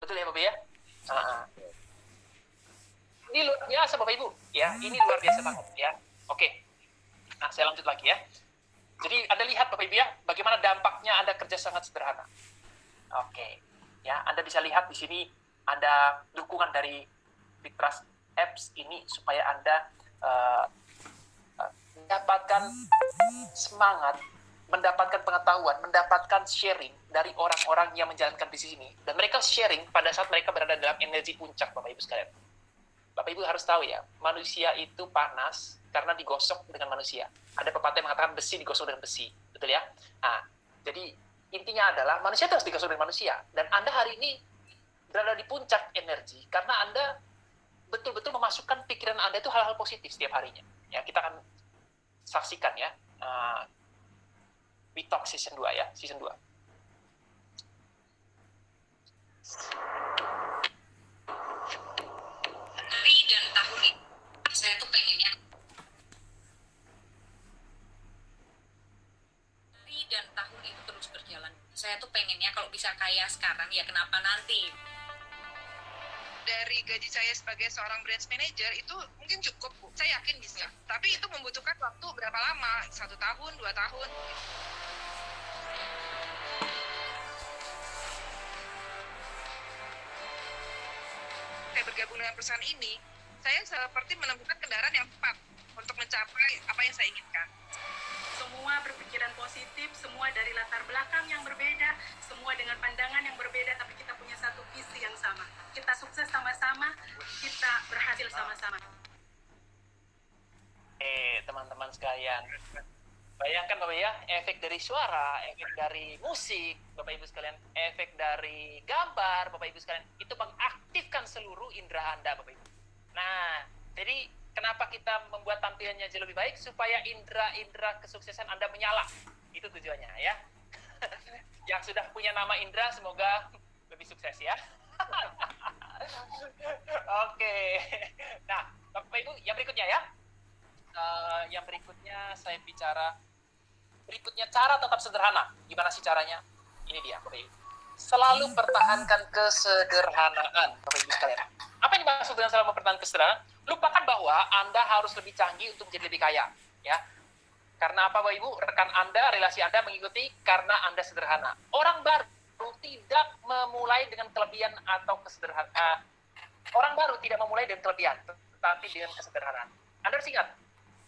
Betul ya Bapak ya? Ini luar biasa Bapak Ibu ya, ini luar biasa banget ya. Oke, nah saya lanjut lagi ya. Jadi Anda lihat Bapak Ibu ya, bagaimana dampaknya Anda kerja sangat sederhana. Oke, ya Anda bisa lihat di sini ada dukungan dari Fitras Apps ini supaya Anda mendapatkan semangat, mendapatkan pengetahuan, mendapatkan sharing dari orang-orang yang menjalankan bisnis ini. Dan mereka sharing pada saat mereka berada dalam energi puncak, Bapak Ibu sekalian. Bapak Ibu harus tahu ya, manusia itu panas karena digosok dengan manusia. Ada pepatah yang mengatakan besi digosok dengan besi, betul ya? Nah, jadi intinya adalah manusia itu harus digosok dengan manusia. Dan Anda hari ini berada di puncak energi karena Anda betul-betul memasukkan pikiran Anda itu hal-hal positif setiap harinya. Ya, kita akan saksikan ya. We Talk Season 2 ya, Season 2. Dan tahun ini saya tuh pengennya dan tahun itu terus berjalan. Saya tuh pengennya kalau bisa kaya sekarang ya kenapa nanti? Dari gaji saya sebagai seorang branch manager itu mungkin cukup, Bu. Saya yakin bisa. Tapi itu membutuhkan waktu berapa lama? 1 tahun, 2 tahun. Saya bergabung dengan perusahaan ini, saya seperti menemukan kendaraan yang tepat untuk mencapai apa yang saya inginkan. Semua berpikiran positif, semua dari latar belakang yang berbeda, semua dengan pandangan yang berbeda, tapi kita punya satu visi yang sama. Kita sukses sama-sama, kita berhasil sama-sama. Teman-teman sekalian, bayangkan Bapak ya, efek dari suara, efek dari musik, Bapak Ibu sekalian, efek dari gambar, Bapak Ibu sekalian, itu mengaktifkan seluruh indera Anda, Bapak Ibu. Nah, jadi kenapa kita membuat tampilannya jauh lebih baik? Supaya indera-indera kesuksesan Anda menyala. Itu tujuannya ya. Yang sudah punya nama Indra, semoga lebih sukses ya. Oke. Nah, Bapak Ibu, yang berikutnya ya. Yang berikutnya saya bicara berikutnya cara tetap sederhana. Gimana sih caranya? Ini dia, Bapak Ibu. Selalu pertahankan kesederhanaan, Bapak Ibu sekalian. Apa yang dimaksud dengan selalu mempertahankan kesederhanaan? Lupakan bahwa Anda harus lebih canggih untuk menjadi lebih kaya, ya. Karena apa, Bapak Ibu? Rekan Anda, relasi Anda mengikuti karena Anda sederhana. Orang baru tidak memulai dengan kelebihan atau kesederhanaan. Orang baru tidak memulai dengan kelebihan, tetapi dengan kesederhanaan. Anda harus ingat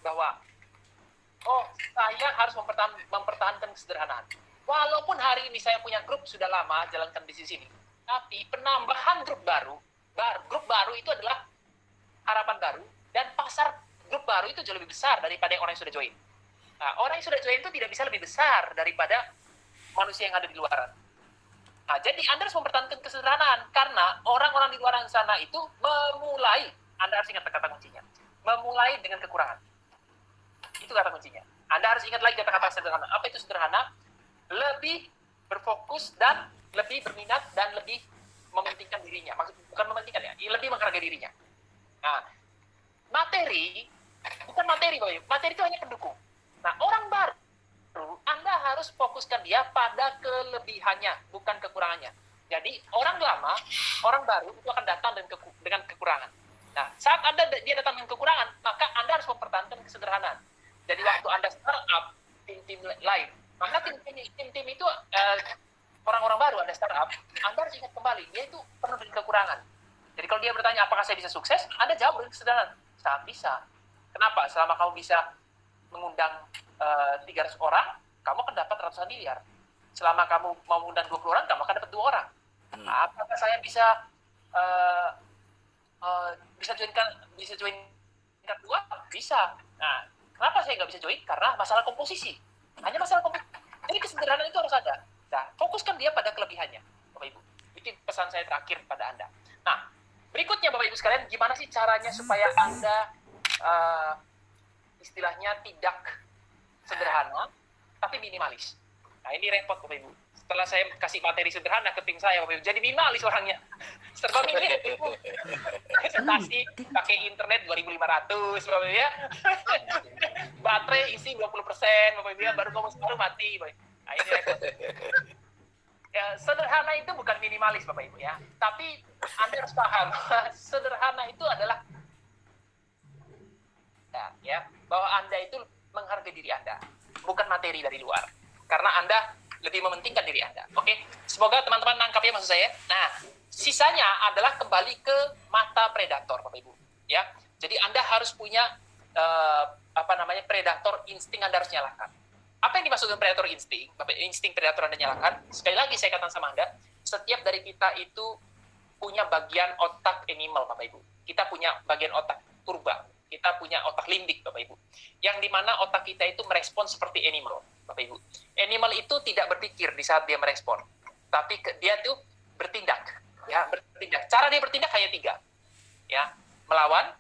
bahwa saya harus mempertahankan kesederhanaan. Walaupun hari ini saya punya grup sudah lama jalankan bisnis ini, tapi penambahan grup baru itu adalah harapan baru, dan pasar grup baru itu jauh lebih besar daripada orang yang sudah join. Nah, orang yang sudah join itu tidak bisa lebih besar daripada manusia yang ada di luaran. Nah, jadi Anda harus mempertahankan kesederhanaan, karena orang-orang di luar sana itu memulai, Anda harus ingat kata kuncinya, memulai dengan kekurangan. Itu kata kuncinya. Anda harus ingat lagi kata-kata sederhana. Apa itu sederhana? Lebih berfokus dan lebih berminat dan lebih mementingkan dirinya. Bukan mementingkan ya, lebih menghargai dirinya. Nah, bukan materi, Bapak. Materi itu hanya pendukung. Nah, orang baru, Anda harus fokuskan dia pada kelebihannya, bukan kekurangannya. Jadi, orang lama, orang baru itu akan datang dengan kekurangan. Nah, saat dia datang dengan kekurangan, maka Anda harus mempertahankan kesederhanaan. Jadi waktu Anda startup, tim-tim lain, maka tim-tim itu orang-orang baru Anda startup, Anda harus ingat kembali, dia itu penuh dengan kekurangan. Jadi kalau dia bertanya apakah saya bisa sukses, Anda jawab dengan kesederhanaan, sangat bisa. Kenapa? Selama kamu bisa mengundang 300 orang, kamu akan dapat ratusan miliar. Selama kamu mau mengundang 20 orang, kamu akan dapat 2 orang. Apakah saya bisa join 2? Bisa. Nah, kenapa saya nggak bisa join? Karena masalah komposisi. Hanya masalah komposisi. Jadi kesederhanaan itu harus ada. Nah, fokuskan dia pada kelebihannya, Bapak Ibu. Itu pesan saya terakhir pada Anda. Nah, berikutnya Bapak Ibu sekalian, gimana sih caranya supaya Anda istilahnya tidak sederhana, tapi minimalis. Nah, ini repot Bapak Ibu. Setelah saya kasih materi sederhana ke tim saya, Bapak Ibu, jadi minimalis orangnya. Serba minim, Bapak Ibu. Presentasi pakai internet 2.500, Bapak Ibu ya. Baterai isi 20%, Bapak Ibu ya, baru ngomong separuh mati, Bapak Ibu. Nah, ini repot. Ya, sederhana itu bukan minimalis Bapak Ibu ya. Tapi Anda harus paham, sederhana itu adalah ya, bahwa Anda itu menghargai diri Anda, bukan materi dari luar. Karena Anda lebih mementingkan diri Anda. Oke, semoga teman-teman nangkap ya maksud saya. Nah, sisanya adalah kembali ke mata predator Bapak Ibu. Ya, jadi Anda harus punya predator insting Anda harus nyalakan. Apa yang dimaksud dengan predator insting? Insting predator Anda nyalakan. Sekali lagi saya katakan sama Anda, setiap dari kita itu punya bagian otak animal Bapak Ibu. Kita punya bagian otak purba. Kita punya otak limbik Bapak Ibu. Yang dimana otak kita itu merespon seperti animal Bapak Ibu. Animal itu tidak berpikir di saat dia merespon. Tapi dia tuh bertindak. Ya, bertindak. Cara dia bertindak hanya 3. Ya, melawan,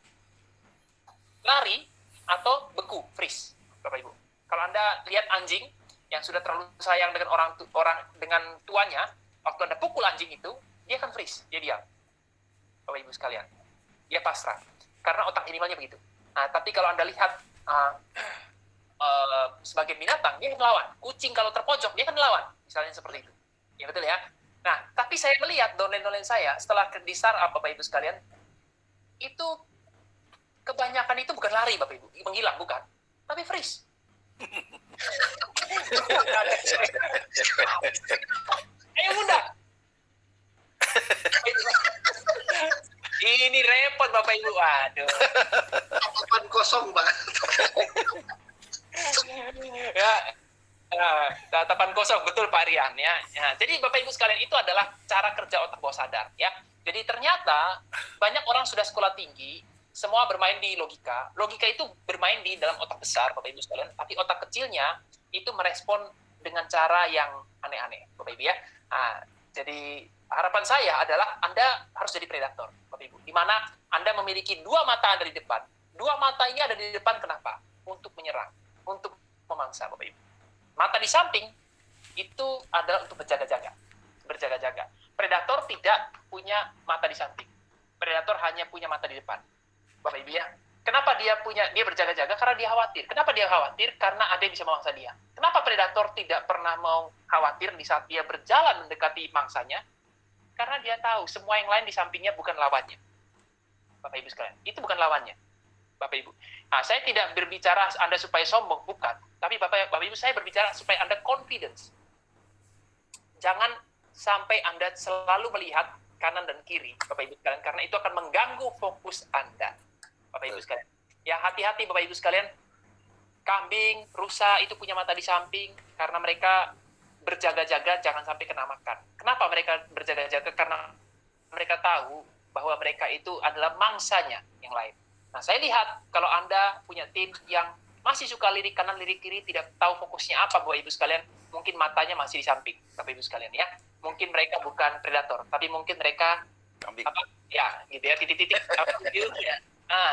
lari, atau beku, freeze Bapak Ibu. Kalau Anda lihat anjing yang sudah terlalu sayang dengan orang dengan tuanya, waktu Anda pukul anjing itu, dia akan freeze, dia diam. Bapak Ibu sekalian, dia pasrah. Karena otak animalnya begitu. Nah, tapi kalau Anda lihat sebagai binatang, dia akan melawan. Kucing kalau terpojok, dia akan melawan. Misalnya seperti itu. Ya betul ya. Nah, tapi saya melihat downline saya setelah di startup Bapak Ibu sekalian, itu kebanyakan itu bukan lari Bapak Ibu, menghilang bukan, tapi freeze. Ayo bunda. Ini repot Bapak Ibu. Aduh. Tatapan kosong banget. Ya, tatapan kosong betul Pak Rian ya. Jadi Bapak Ibu sekalian itu adalah cara kerja otak bawah sadar ya. Jadi ternyata banyak orang sudah sekolah tinggi, semua bermain di logika. Logika itu bermain di dalam otak besar Bapak Ibu sekalian, tapi otak kecilnya itu merespon dengan cara yang aneh-aneh Bapak Ibu ya. Nah, jadi harapan saya adalah Anda harus jadi predator Bapak Ibu, di mana Anda memiliki 2 mata Anda di depan. 2 mata ini ada di depan kenapa? Untuk menyerang, untuk memangsa Bapak Ibu. Mata di samping itu adalah untuk berjaga-jaga. Berjaga-jaga. Predator tidak punya mata di samping. Predator hanya punya mata di depan. Bapak Ibu ya. Kenapa dia berjaga-jaga? Karena dia khawatir. Kenapa dia khawatir? Karena ada yang bisa memangsa dia. Kenapa predator tidak pernah mau khawatir di saat dia berjalan mendekati mangsanya? Karena dia tahu semua yang lain di sampingnya bukan lawannya. Bapak Ibu sekalian, itu bukan lawannya. Bapak Ibu. Nah, saya tidak berbicara Anda supaya sombong, bukan. Tapi Bapak Ibu, saya berbicara supaya Anda confidence. Jangan sampai Anda selalu melihat kanan dan kiri, Bapak Ibu sekalian, karena itu akan mengganggu fokus Anda. Bapak Ibu sekalian. Ya, hati-hati Bapak Ibu sekalian. Kambing, rusa itu punya mata di samping karena mereka berjaga-jaga jangan sampai kena makan. Kenapa mereka berjaga-jaga? Karena mereka tahu bahwa mereka itu adalah mangsanya yang lain. Nah, saya lihat kalau Anda punya tim yang masih suka lirik kanan, lirik kiri, tidak tahu fokusnya apa Bapak Ibu sekalian, mungkin matanya masih di samping Bapak Ibu sekalian ya. Mungkin mereka bukan predator, tapi mungkin mereka Kambing. ya, gitu ya, titik-titik ya.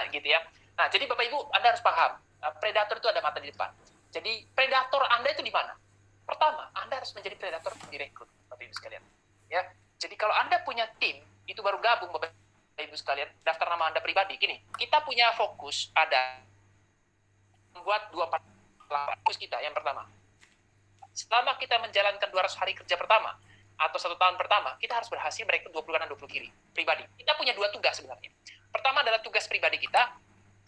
Gitu ya. Nah, jadi Bapak Ibu, Anda harus paham, predator itu ada mata di depan. Jadi, predator Anda itu di mana? Pertama, Anda harus menjadi predator direkrut, Bapak Ibu sekalian. Ya. Jadi, kalau Anda punya tim, itu baru gabung, Bapak Ibu sekalian, daftar nama Anda pribadi. Gini, kita punya fokus, ada membuat 248 fokus kita, yang pertama. Selama kita menjalankan 200 hari kerja pertama, atau 1 tahun pertama, kita harus berhasil merekrut 20 kanan 20 kiri pribadi. Kita punya 2 tugas sebenarnya. Pertama adalah tugas pribadi kita,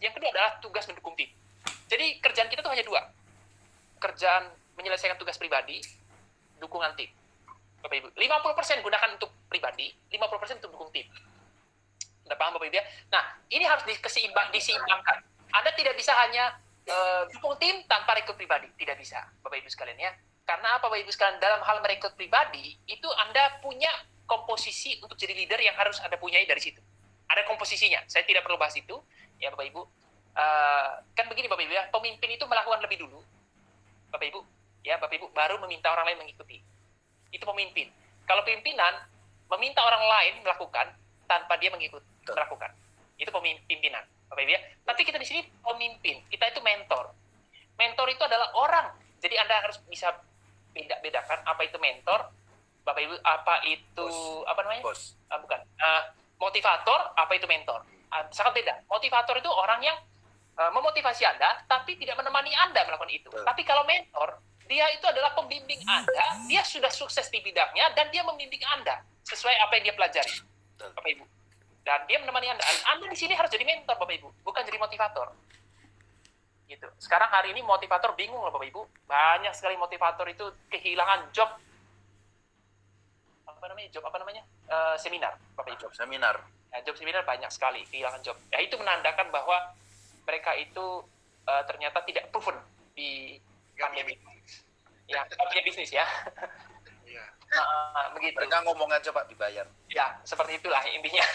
yang kedua adalah tugas mendukung tim. Jadi kerjaan kita tuh hanya 2. Kerjaan menyelesaikan tugas pribadi, dukungan tim. Bapak Ibu, 50% gunakan untuk pribadi, 50% untuk dukung tim. Sudah paham Bapak Ibu ya? Nah, ini harus diseimbangkan. Anda tidak bisa hanya dukung tim tanpa rekrut pribadi. Tidak bisa, Bapak Ibu sekalian ya. Karena apa Bapak Ibu sekalian, dalam hal merekrut pribadi, itu Anda punya komposisi untuk jadi leader yang harus Anda punyai dari situ. Ada komposisinya, saya tidak perlu bahas itu, ya Bapak Ibu. Kan begini Bapak Ibu ya, pemimpin itu melakukan lebih dulu, Bapak Ibu, ya Bapak Ibu, baru meminta orang lain mengikuti. Itu pemimpin. Kalau pimpinan, meminta orang lain melakukan, tanpa dia melakukan. Itu pimpinan, Bapak Ibu ya. Tapi kita di sini pemimpin, kita itu mentor. Mentor itu adalah orang, jadi Anda harus bisa bedakan apa itu mentor, Bapak Ibu, apa itu Bos. Motivator, apa itu mentor. Sangat beda. Motivator itu orang yang memotivasi Anda tapi tidak menemani Anda melakukan itu. Tapi kalau mentor, Dia itu adalah pembimbing Anda, dia sudah sukses di bidangnya, dan dia membimbing Anda sesuai apa yang dia pelajari, Bapak Ibu. Dan dia menemani Anda. Anda di sini harus jadi mentor, Bapak Ibu, bukan jadi motivator. Gitu. Sekarang hari ini motivator bingung loh, Bapak Ibu. Banyak sekali motivator itu kehilangan job. Seminar, Bapak Ibu. Job seminar. Ya, job seminar banyak sekali kehilangan job. Ya, itu menandakan bahwa mereka itu ternyata tidak proven di pandemi. Ya, nggak punya bisnis ya. Iya. Begitu. Mereka ngomong aja Pak dibayar. Ya, seperti itulah intinya.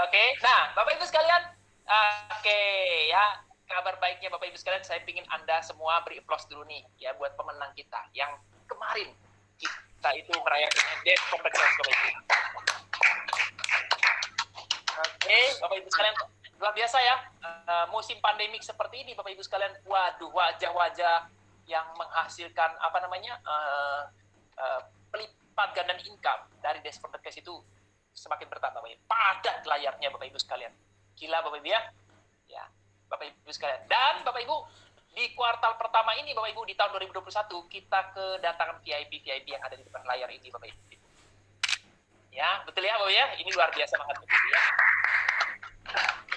Oke, nah Bapak Ibu sekalian, oke ya, kabar baiknya Bapak Ibu sekalian, saya ingin Anda semua beri applause dulu nih ya buat pemenang kita yang kemarin kita itu merayakan Death for the Cause, Bapak Ibu. Oke, Bapak Ibu sekalian, luar biasa ya, musim pandemik seperti ini Bapak Ibu sekalian, waduh, wajah-wajah yang menghasilkan pelipat ganda income dari Death for the Cause itu semakin bertambah, Bapak Ibu. Padat layarnya Bapak Ibu sekalian. Gila Bapak Ibu ya. Ya, Bapak Ibu sekalian. Dan Bapak Ibu, di kuartal pertama ini Bapak Ibu, di tahun 2021 kita kedatangan VIP yang ada di depan layar ini Bapak Ibu. Ya, betul ya Bapak ya? Ini luar biasa banget Bapak Ibu ya.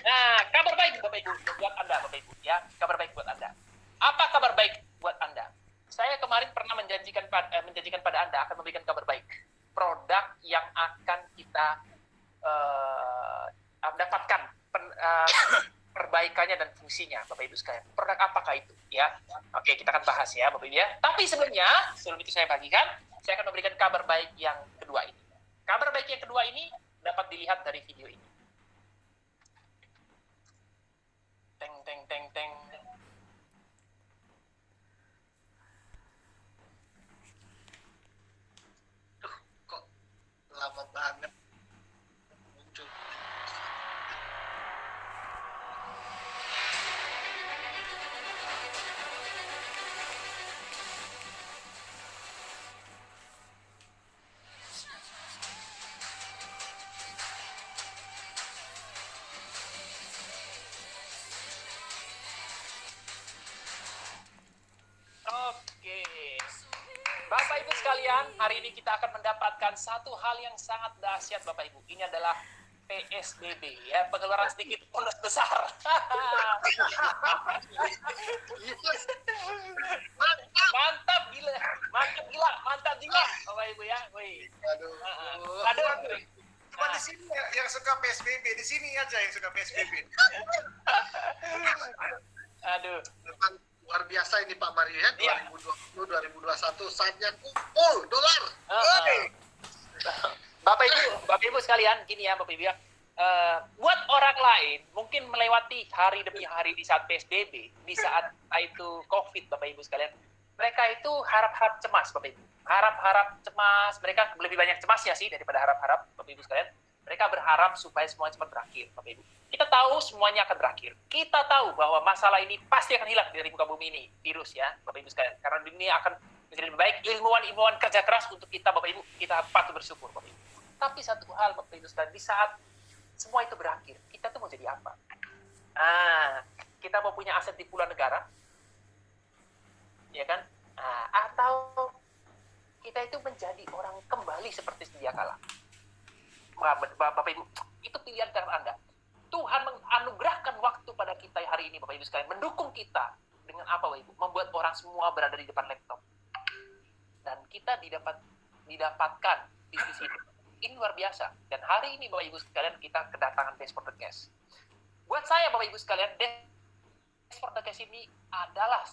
Nah, kabar baik Bapak Ibu buat Anda Bapak Ibu ya. Kabar baik buat Anda. Apa kabar baik buat Anda? Saya kemarin pernah menjanjikan pada Anda akan memberikan kabar baik. Produk yang akan kita dapatkan perbaikannya dan fungsinya, Bapak Ibu sekalian. Produk apakah itu? Ya, oke, kita akan bahas ya, Bapak Ibu ya. Tapi sebelum itu saya bagikan, saya akan memberikan kabar baik yang kedua ini. Kabar baik yang kedua ini dapat dilihat dari video ini. Teng, teng, teng, teng. Kok lama banget muncul. Oke. Bapak Ibu sekalian, hari ini kita akan mendapatkan satu hal yang sangat dahsyat Bapak Ibu. Ini adalah PSBB ya, pengeluaran sedikit bonus besar. Mantap gila, mantap gila Bapak Ibu ya. Wih. Aduh. Cuma di sini yang suka PSBB, di sini aja yang suka PSBB. Aduh. Memang luar biasa ini Pak Mario ya, Iya. 2020, 2021 saatnya kumpul dolar. Bapak Ibu sekalian, gini ya Bapak Ibu ya. Buat orang lain mungkin melewati hari demi hari di saat PSBB, di saat itu COVID Bapak Ibu sekalian. Mereka itu harap-harap cemas Bapak Ibu. Harap-harap cemas, mereka lebih banyak cemasnya sih daripada harap-harap Bapak Ibu sekalian. Mereka berharap supaya semuanya cepat berakhir Bapak Ibu. Kita tahu semuanya akan berakhir. Kita tahu bahwa masalah ini pasti akan hilang dari muka bumi ini, virus ya Bapak Ibu sekalian. Karena dunia akan menjadi lebih baik, ilmuwan kerja keras untuk kita Bapak Ibu, kita patut bersyukur Bapak Ibu. Tapi satu hal Bapak Ibu sekalian, di saat semua itu berakhir, kita tuh mau jadi apa? Kita mau punya aset di puluhan negara, ya kan? Atau kita itu menjadi orang kembali seperti sedia kala. Bapak Ibu, itu pilihan dari Anda. Tuhan menganugerahkan waktu pada kita hari ini Bapak Ibu sekalian, mendukung kita dengan apa Bapak Ibu? Membuat orang semua berada di depan laptop. Dan kita didapatkan di sisi ini luar biasa. Dan hari ini Bapak Ibu sekalian, kita kedatangan Death for the Cause. Buat saya Bapak Ibu sekalian, Death for the Cause ini adalah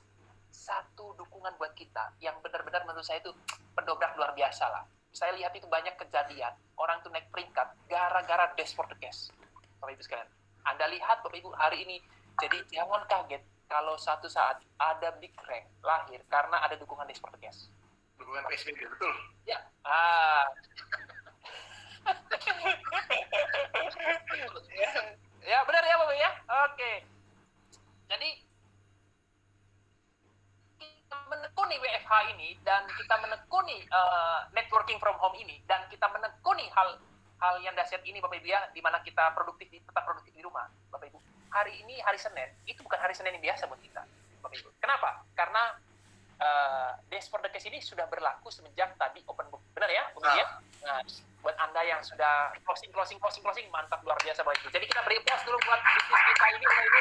satu dukungan buat kita yang benar-benar menurut saya itu pendobrak luar biasa lah. Saya lihat itu banyak kejadian, orang itu naik peringkat gara-gara Death for the Cause. Bapak Ibu sekalian, Anda lihat Bapak Ibu hari ini, jadi jangan kaget kalau satu saat ada big rank lahir karena ada dukungan Death for the Cause. Dukungan PSBB, betul. Ya, ya benar ya Bapak ya. Oke. Jadi kita menekuni WFH ini dan kita menekuni networking from home ini dan kita menekuni hal yang dahsyat ini Bapak Ibu ya, di mana kita tetap produktif di rumah Bapak Ibu. Hari ini hari Senin, itu bukan hari Senin yang biasa buat kita Bapak Ibu. Kenapa? Karena Days for the Case ini sudah berlaku semenjak tadi open book. Benar ya? Kemudian, nah, buat Anda yang sudah closing, mantap, luar biasa Bapak Ibu. Jadi kita beri applause dulu buat bisnis kita ini, Bapak Ibu.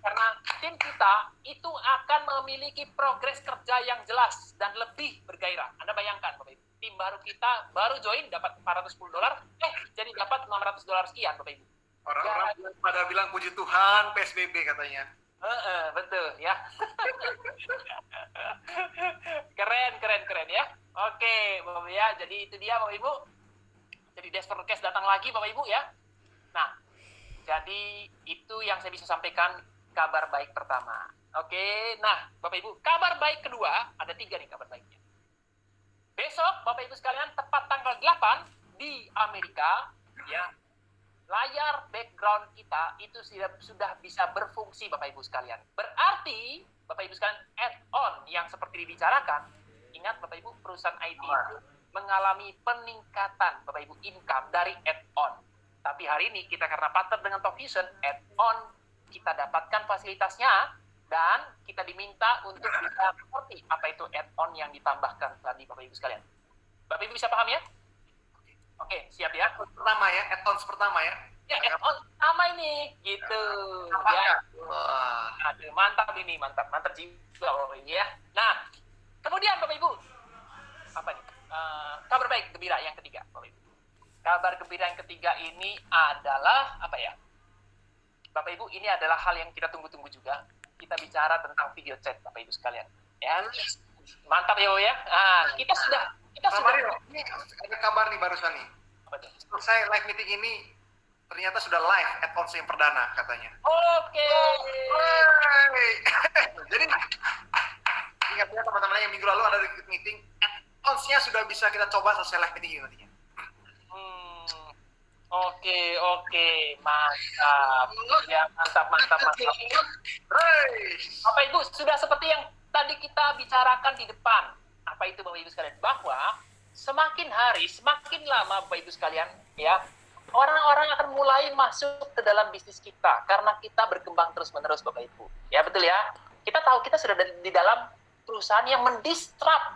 Karena tim kita itu akan memiliki progres kerja yang jelas dan lebih bergairah. Anda bayangkan Bapak Ibu, tim baru kita baru join dapat $410, jadi dapat $600 sekian Bapak Ibu. Orang-orang pada bilang puji Tuhan PSBB katanya. Betul ya. keren ya. Oke, Bapak Ibu ya. Jadi itu dia Bapak Ibu. Jadi Days for the Case datang lagi Bapak Ibu ya. Nah, jadi itu yang saya bisa sampaikan kabar baik pertama. Oke, nah Bapak Ibu, kabar baik kedua, ada 3 nih kabar baiknya. Besok Bapak Ibu sekalian tepat tanggal 8 di Amerika ya. Layar background kita itu sudah bisa berfungsi Bapak Ibu sekalian. Berarti Bapak Ibu sekalian add-on yang seperti dibicarakan, ingat Bapak Ibu perusahaan IT itu mengalami peningkatan Bapak Ibu income dari add-on. Tapi hari ini kita karena partner dengan Talkfusion, add-on kita dapatkan fasilitasnya dan kita diminta untuk bisa mengerti apa itu add-on yang ditambahkan tadi Bapak Ibu sekalian. Bapak Ibu bisa paham ya? Oke, siap ya? Pertama ya, add-ons pertama ya. Ya, add-on sama ini, gitu. Ya. Wah. Aduh, mantap ini, mantap juga Bapak Ibu ya. Nah, kemudian Bapak Ibu, apa nih? Kabar baik gembira yang ketiga, Bapak Ibu. Kabar gembira yang ketiga ini adalah apa ya? Bapak Ibu, ini adalah hal yang kita tunggu-tunggu juga. Kita bicara tentang video chat, Bapak Ibu sekalian. Ya, mantap ya, Bapak ya. Kita sudah. Mario, ini ada kabar nih barusan nih. Apa tuh? Selesai live meeting ini, ternyata sudah live add-ons yang perdana katanya. Oke. Jadi ingat ya teman-teman yang minggu lalu ada di meeting, add-onsnya sudah bisa kita coba selesai live meeting ini nantinya. Oke, mantap. Ya, mantap. Bapak Ibu, sudah seperti yang tadi kita bicarakan di depan. Apa itu Bapak Ibu sekalian? Bahwa semakin hari, semakin lama Bapak Ibu sekalian, ya, orang-orang akan mulai masuk ke dalam bisnis kita karena kita berkembang terus-menerus Bapak Ibu. Ya, betul ya. Kita tahu kita sudah di dalam perusahaan yang mendisrupt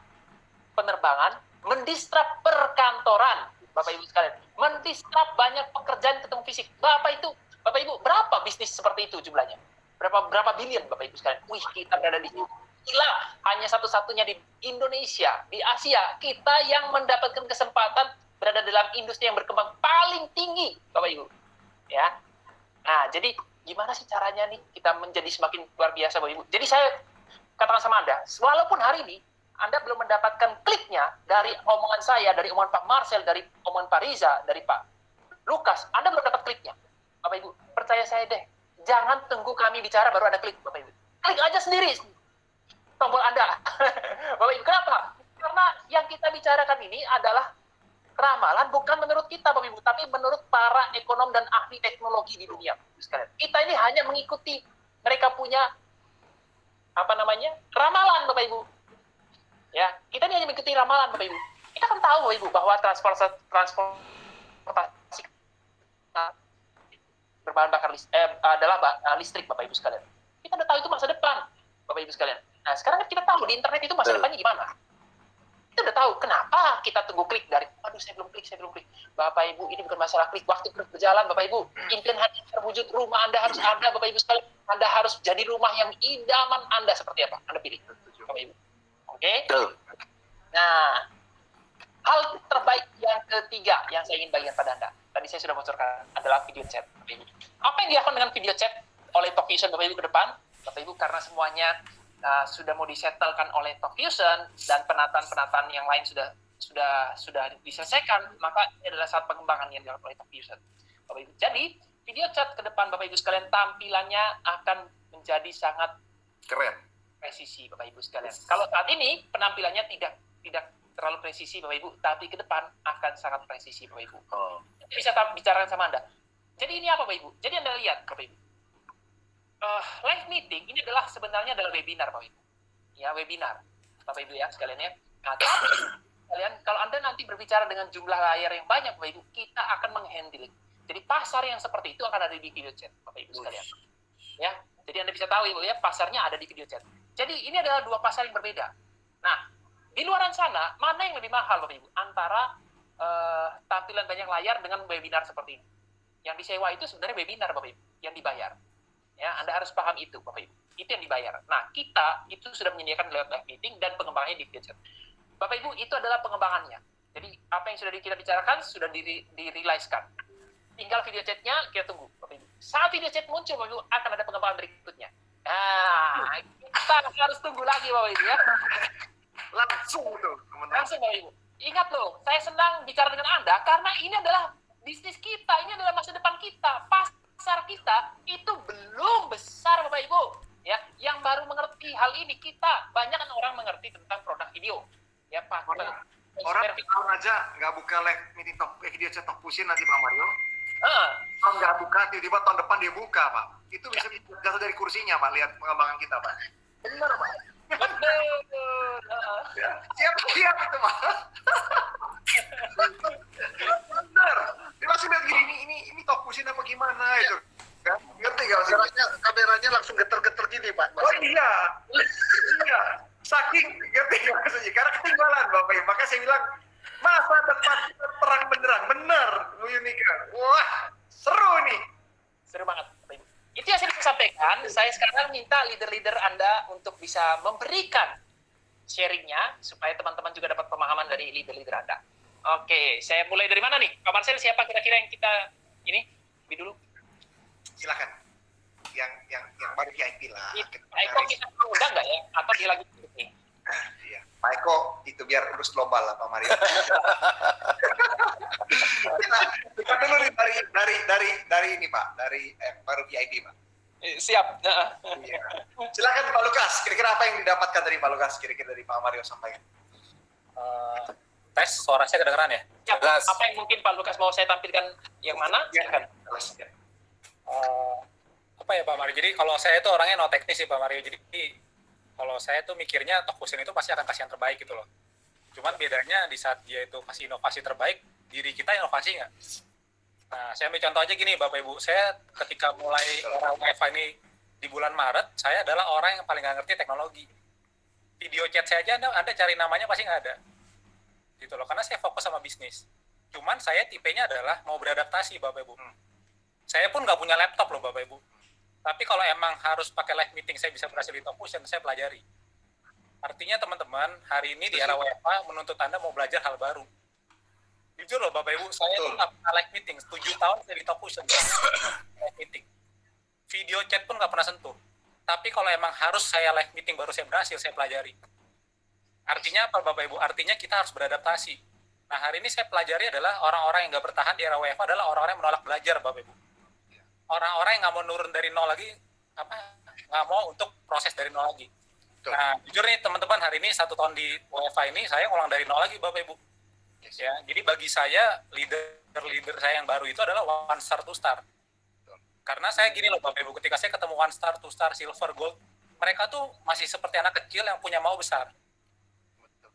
penerbangan, mendisrupt perkantoran, Bapak Ibu sekalian. Mendisrupt banyak pekerjaan ketemu fisik. Bapak Ibu, berapa bisnis seperti itu jumlahnya? Berapa bilion Bapak Ibu sekalian? Wih, kita berada di sini. Gila, hanya satu-satunya di Indonesia, di Asia, kita yang mendapatkan kesempatan berada dalam industri yang berkembang paling tinggi, Bapak Ibu. Ya. Nah, jadi gimana sih caranya nih kita menjadi semakin luar biasa, Bapak Ibu? Jadi saya katakan sama Anda, walaupun hari ini Anda belum mendapatkan kliknya dari omongan saya, dari omongan Pak Marcel, dari omongan Pak Riza, dari Pak Lukas, Anda belum dapat kliknya. Bapak Ibu, percaya saya deh, jangan tunggu kami bicara baru Anda klik, Bapak Ibu. Klik aja sendiri tombol Anda. Bapak Ibu, kenapa? Karena yang kita bicarakan ini adalah ramalan bukan menurut kita, Bapak Ibu, tapi menurut para ekonom dan ahli teknologi di dunia. Kita ini hanya mengikuti mereka punya ramalan, Bapak Ibu. Ya, kita ini hanya mengikuti ramalan, Bapak Ibu. Kita kan tahu, Bapak Ibu, bahwa transportasi berbahan bakar adalah listrik, Bapak Ibu sekalian. Kita udah tahu itu masa depan, Bapak Ibu sekalian. Nah, sekarang kan kita tahu di internet itu masa depannya gimana. Kita udah tahu kenapa kita tunggu klik dari, aduh saya belum klik. Bapak Ibu, ini bukan masalah klik, waktu berjalan Bapak Ibu. Impian hati terwujud, rumah Anda harus ada, Bapak Ibu sekalian. Anda harus jadi rumah yang idaman Anda seperti apa? Anda pilih, Bapak Ibu. Oke? Nah, hal terbaik yang ketiga yang saya ingin bagikan pada Anda, tadi saya sudah bocorkan, adalah video chat, Bapak Ibu. Apa yang dilakukan dengan video chat oleh Talkfusion, Bapak Ibu, ke depan? Bapak Ibu, karena semuanya sudah mau disettlekan oleh Talkfusion dan penataan yang lain sudah diselesaikan, maka ini adalah saat pengembangan yang dilakukan oleh Talkfusion, Bapak Ibu. Jadi video chat ke depan, Bapak Ibu sekalian, tampilannya akan menjadi sangat Keren. presisi, Bapak Ibu sekalian. Kalau saat ini penampilannya tidak terlalu presisi, Bapak Ibu, tapi ke depan akan sangat presisi, Bapak Ibu. Bisa bicarakan sama Anda. Jadi ini apa, Bapak Ibu? Jadi Anda lihat, Bapak Ibu. Live meeting ini sebenarnya adalah webinar, Bapak Ibu. Ya, webinar, Bapak Ibu ya sekalian ya. Nah, tapi kalian kalau Anda nanti berbicara dengan jumlah layar yang banyak, Bapak Ibu, kita akan menghandle. Jadi pasar yang seperti itu akan ada di video chat, Bapak Ibu sekalian. Ya, jadi Anda bisa tahu, Ibu ya, pasarnya ada di video chat. Jadi ini adalah dua pasar yang berbeda. Nah, di luaran sana, mana yang lebih mahal Bapak Ibu? Antara tampilan banyak layar dengan webinar seperti ini. Yang disewa itu sebenarnya webinar Bapak Ibu, yang dibayar. Ya, Anda harus paham itu Bapak Ibu. Itu yang dibayar. Nah, kita itu sudah menyediakan lewat live meeting dan pengembangannya di video chat. Bapak Ibu, itu adalah pengembangannya. Jadi, apa yang sudah kita bicarakan sudah di-realize-kan. Tinggal video chatnya kita tunggu Bapak Ibu. Saat video chat muncul Bapak Ibu, akan ada pengembangan berikutnya. Nah, kita harus tunggu lagi Bapak Ibu ya. Langsung tuh, teman-teman. Langsung Bapak Ibu. Ingat loh, saya senang bicara dengan Anda karena ini adalah bisnis kita, ini adalah masa depan kita. Pasar kita itu belum besar Bapak Ibu. Ya, yang baru mengerti hal ini kita, banyak kan orang mengerti tentang produk video. Ya, Pak. Orang tahun aja nggak buka live meeting video chat talk pusin nanti Pak Mario. Ah, Kalau nggak buka, tiba-tiba tahun depan dia buka Pak. Itu bisa jatuh dari kursinya Pak, lihat pengembangan kita Pak. Benar Pak. betul. Ya, siap itu Pak. Benar. Dia langsung lihat gini, ini talk pusin apa gimana itu. Kan? Ngerti nggak maksudnya? Kameranya langsung geter-geter gini Pak. Oh iya. Iya. Saking ngerti nggak maksudnya? Karena ketinggalan Bapak Ibu. Maka saya bilang, masa depan terang benderang. Benar, Bu Yunika. Wah, seru nih. Seru banget Bapak Ibu. Itu yang saya bisa sampaikan. Saya sekarang minta leader-leader Anda untuk bisa memberikan sharingnya supaya teman-teman juga dapat pemahaman dari leader-leader Anda. Oke, saya mulai dari mana nih? Pak Marcel, siapa kira-kira yang kita ini? Lebih dulu. Silakan. Yang baru VIP lah. Pak Eko kita undang nggak ya? Atau dia lagi nih? Iya. Pak Eko itu biar urus global lah Pak Mario. kita dulu nih dari ini Pak, dari baru VIP Pak. Siap. Iya. Silakan Pak Lukas. Kira-kira apa yang didapatkan dari Pak Lukas? Kira-kira dari Pak Mario sampaikan. Tes, suara saya kedengeran ya? Siap. Apa yang mungkin Pak Lukas mau saya tampilkan yang mana? Silakan. Apa ya Pak Mario? Jadi kalau saya itu orangnya no teknis sih Pak Mario. Jadi kalau saya tuh mikirnya talk pusin itu pasti akan kasih yang terbaik gitu loh. Cuman bedanya di saat dia itu kasih inovasi terbaik, diri kita inovasi nggak? Nah, saya ambil contoh aja gini Bapak Ibu. Saya ketika mulai era WiFi ini di bulan Maret, saya adalah orang yang paling nggak ngerti teknologi. Video chat saya aja Anda cari namanya pasti nggak ada. Gitu loh, karena saya fokus sama bisnis. Cuman saya tipenya adalah mau beradaptasi Bapak Ibu. Saya pun nggak punya laptop loh Bapak Ibu. Tapi kalau emang harus pakai live meeting saya bisa berhasil di talk pusin, saya pelajari. Artinya teman-teman, hari ini di era WFA menuntut Anda mau belajar hal baru. Jujur loh Bapak Ibu, saya tuh nggak pernah live meeting. 7 tahun saya di talk pusin, live meeting. Video chat pun nggak pernah sentuh. Tapi kalau emang harus saya live meeting baru saya berhasil, saya pelajari. Artinya apa Bapak Ibu? Artinya kita harus beradaptasi. Nah hari ini saya pelajari adalah orang-orang yang nggak bertahan di era WFA adalah orang-orang yang menolak belajar Bapak Ibu. Orang-orang yang nggak mau nurun dari nol lagi, nggak mau untuk proses dari nol lagi. Nah jujur nih teman-teman, hari ini 1 tahun di WFA ini saya ngulang dari nol lagi Bapak Ibu. Ya, jadi bagi saya leader saya yang baru itu adalah one star to star. Karena saya gini loh Bapak Ibu, ketika saya ketemu one star to star, silver, gold, mereka tuh masih seperti anak kecil yang punya mau besar.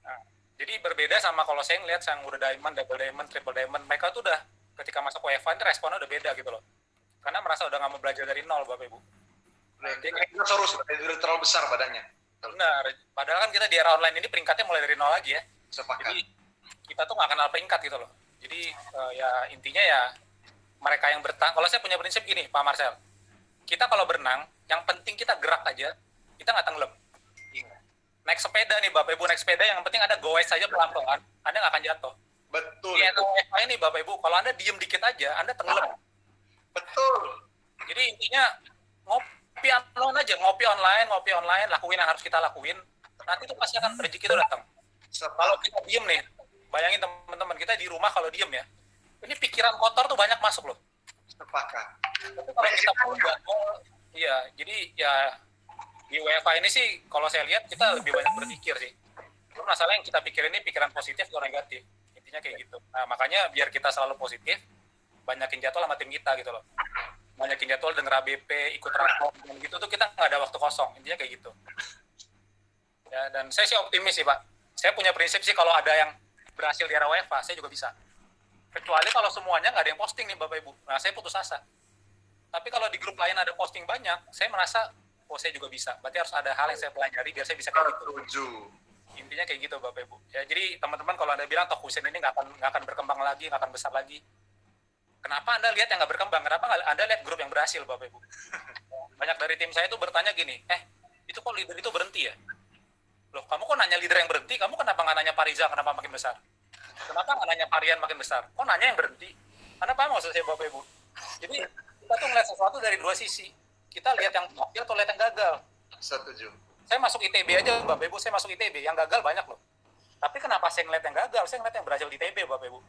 Nah, jadi berbeda sama kalau saya ngeliat yang udah diamond, double diamond, triple diamond, mereka tuh udah ketika masuk WFA itu responnya udah beda gitu loh. Karena merasa udah nggak mau belajar dari nol Bapak Ibu. Dinosaurus udah terlalu besar badannya. Benar, padahal kan kita di era online ini peringkatnya mulai dari nol lagi ya. Sepakat. Jadi kita tuh nggak kenal peringkat gitu loh. Jadi ya intinya ya mereka yang bertahan. Kalau saya punya prinsip gini Pak Marcel, kita kalau berenang yang penting kita gerak aja, kita nggak tenggelam. Naik sepeda nih Bapak Ibu, naik sepeda yang penting ada goes saja pelan-pelan, Anda nggak akan jatuh. Betul. Di era WFA ini Bapak Ibu, kalau Anda diem dikit aja, Anda tenggelam. Betul. Jadi intinya ngopi online, lakuin yang harus kita lakuin. Nanti tuh pasti akan rezeki itu datang. Kalau kita diem nih, bayangin teman-teman kita di rumah kalau diem ya, ini pikiran kotor tuh banyak masuk loh. Sepakat. Tapi kalau kita buat, iya, jadi ya di WFA ini sih kalau saya lihat kita lebih banyak berpikir sih. Itu masalah yang kita pikirin ini pikiran positif atau negatif. Intinya kayak gitu. Nah makanya biar kita selalu positif, banyakin jadwal sama tim kita gitu loh. Banyakin jadwal denger ABP, ikut rapor, dan gitu tuh kita nggak ada waktu kosong. Intinya kayak gitu. Ya, dan saya sih optimis sih Pak. Saya punya prinsip sih kalau ada yang berhasil di era WFA, saya juga bisa. Kecuali kalau semuanya nggak ada yang posting nih Bapak Ibu. Nah saya putus asa. Tapi kalau di grup lain ada posting banyak, saya merasa, oh saya juga bisa. Berarti harus ada hal yang saya pelajari biar saya bisa kayak gitu. Setuju. Intinya kayak gitu Bapak Ibu. Ya, jadi teman-teman kalau Anda bilang Tokusen ini nggak akan berkembang lagi, nggak akan besar lagi. Kenapa Anda lihat yang nggak berkembang? Kenapa nggak Anda lihat grup yang berhasil Bapak Ibu? Banyak dari tim saya itu bertanya gini, itu kok leader itu berhenti ya? Loh, kamu kok nanya leader yang berhenti? Kamu kenapa nggak nanya Pariza kenapa makin besar? Kenapa nggak nanya Parian makin besar? Kok nanya yang berhenti? Anda paham maksud saya Bapak Ibu? Jadi kita tuh ngeliat sesuatu dari dua sisi. Kita lihat yang berhasil atau lihat yang gagal. Setuju. Saya masuk ITB aja Bapak Ibu, saya masuk ITB, yang gagal banyak loh. Tapi kenapa saya ngeliat yang gagal? Saya ngeliat yang berhasil di ITB Bapak Ibu.